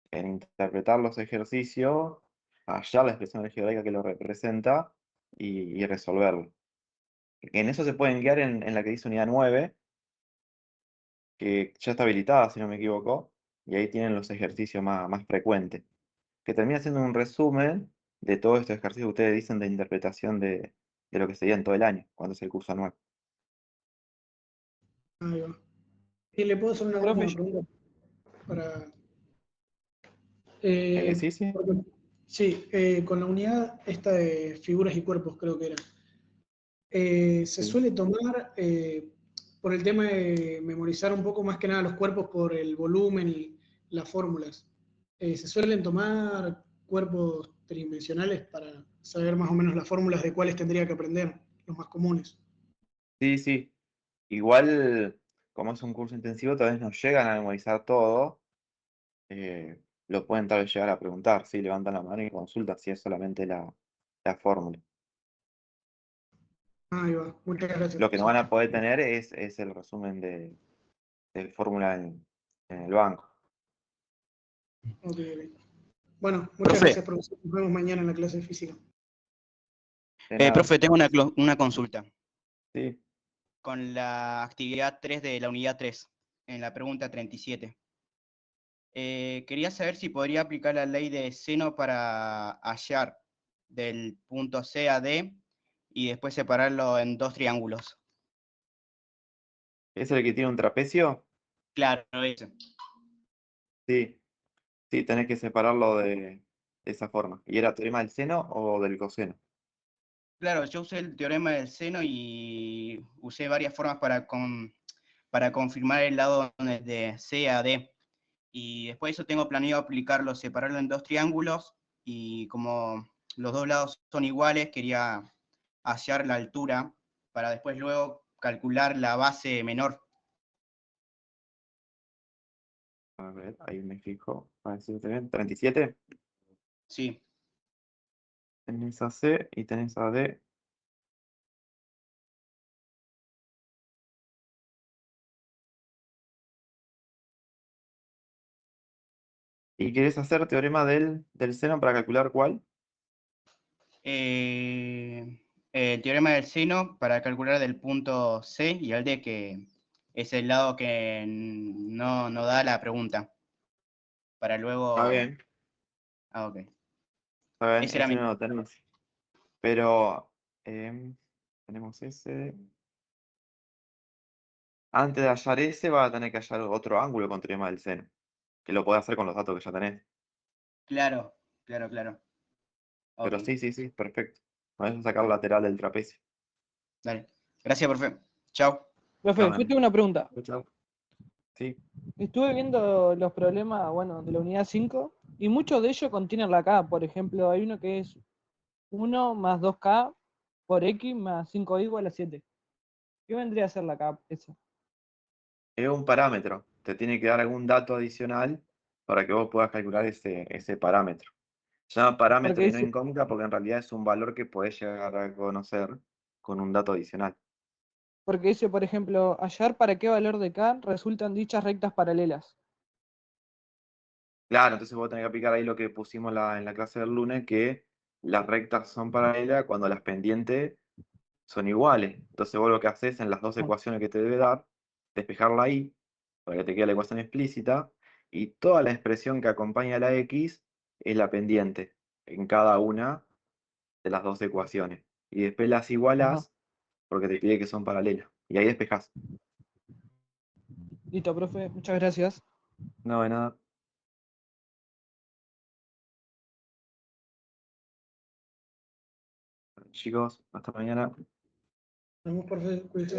[SPEAKER 3] en interpretar los ejercicios, hallar la expresión algebraica que lo representa y resolverlo. En eso se pueden guiar en la que dice unidad 9, que ya está habilitada, si no me equivoco, y ahí tienen los ejercicios más frecuentes, que termina siendo un resumen de todos estos ejercicios que ustedes dicen de interpretación de lo que sería en todo el año, cuando es el curso anual.
[SPEAKER 9] Ahí va. Y le puedo hacer una
[SPEAKER 4] Profe,
[SPEAKER 9] última pregunta para...
[SPEAKER 3] ¿El
[SPEAKER 9] eh,
[SPEAKER 3] ejercicio?
[SPEAKER 9] sí, con la unidad esta de figuras y cuerpos creo que era. Se
[SPEAKER 3] Sí.
[SPEAKER 9] suele tomar por el tema de memorizar un poco más que nada los cuerpos por el volumen y las fórmulas. Se suelen tomar cuerpos tridimensionales para saber más o menos las fórmulas de cuáles tendría que aprender, los más comunes.
[SPEAKER 3] Sí, sí. Igual, como es un curso intensivo, tal vez no llegan a memorizar todo. Lo pueden tal vez llegar a preguntar, si levantan la mano y consultan si es solamente la fórmula.
[SPEAKER 9] Ahí va, muchas gracias,
[SPEAKER 3] Lo que no
[SPEAKER 9] profesor.
[SPEAKER 3] van a poder tener es el resumen de fórmula en el banco.
[SPEAKER 9] Ok, ok. Bueno, muchas
[SPEAKER 13] Profe,
[SPEAKER 9] gracias, profesor. Nos vemos mañana en la clase de física.
[SPEAKER 3] De nada.
[SPEAKER 13] profe, tengo una consulta.
[SPEAKER 3] Sí.
[SPEAKER 13] Con la actividad 3 de la unidad 3, en la pregunta 37. Quería saber si podría aplicar la ley de seno para hallar del punto C a D y después separarlo en dos triángulos.
[SPEAKER 3] ¿Es el que tiene un trapecio?
[SPEAKER 13] Claro, ese.
[SPEAKER 3] Sí. Sí, tenés que separarlo de esa forma. ¿Y era teorema del seno o del coseno?
[SPEAKER 13] Claro, yo usé el teorema del seno y usé varias formas para confirmar el lado de C a D. Y después de eso tengo planeado aplicarlo, separarlo en dos triángulos y como los dos lados son iguales, quería hallar la altura para después luego calcular la base menor.
[SPEAKER 3] A ver, ahí me fijo. A ver si lo tenés. 37.
[SPEAKER 13] Sí,
[SPEAKER 3] Tenés a C y tenés a D. ¿Y querés hacer teorema del seno para calcular cuál?
[SPEAKER 13] el teorema del seno para calcular del punto C y el D, que es el lado que no da la pregunta. Para luego...
[SPEAKER 3] Está bien,
[SPEAKER 13] Ah, ok.
[SPEAKER 3] está bien,
[SPEAKER 13] Ese era
[SPEAKER 3] ese
[SPEAKER 13] mi...
[SPEAKER 3] no lo tenés. Pero tenemos ese. Antes de hallar ese, vas a tener que hallar otro ángulo con teorema del seno, que lo podés hacer con los datos que ya tenés.
[SPEAKER 13] Claro, claro. Ok,
[SPEAKER 3] Pero sí, perfecto. Vas a sacar lateral del trapecio.
[SPEAKER 13] dale. Gracias, profe. Chao.
[SPEAKER 4] profe, yo tengo una pregunta.
[SPEAKER 3] Chao. Sí.
[SPEAKER 4] Estuve viendo los problemas, bueno, de la unidad 5 y muchos de ellos contienen la K. Por ejemplo, hay uno que es 1 más 2K por X más 5Y igual a 7. ¿Qué vendría a ser la K? Eso.
[SPEAKER 3] Es un parámetro. Te tiene que dar algún dato adicional para que vos puedas calcular ese parámetro. Se llama parámetro
[SPEAKER 4] Porque
[SPEAKER 3] y no
[SPEAKER 4] dice,
[SPEAKER 3] incógnita porque en realidad es un valor que podés llegar a conocer con un dato adicional.
[SPEAKER 4] por ejemplo, hallar para qué valor de K resultan dichas rectas paralelas.
[SPEAKER 3] Claro, entonces vos tenés que aplicar ahí lo que pusimos en la clase del lunes, que las rectas son paralelas cuando las pendientes son iguales. Entonces vos lo que haces en las dos ecuaciones que te debe dar, despejarla ahí, para que te quede la ecuación explícita, y toda la expresión que acompaña a la x es la pendiente en cada una de las dos ecuaciones. Y después las igualas porque te pide que son paralelas. Y ahí despejás.
[SPEAKER 4] Listo, profe, muchas gracias.
[SPEAKER 3] No, de nada. Chicos, hasta mañana.
[SPEAKER 9] Nos vemos, profe. Cuídense.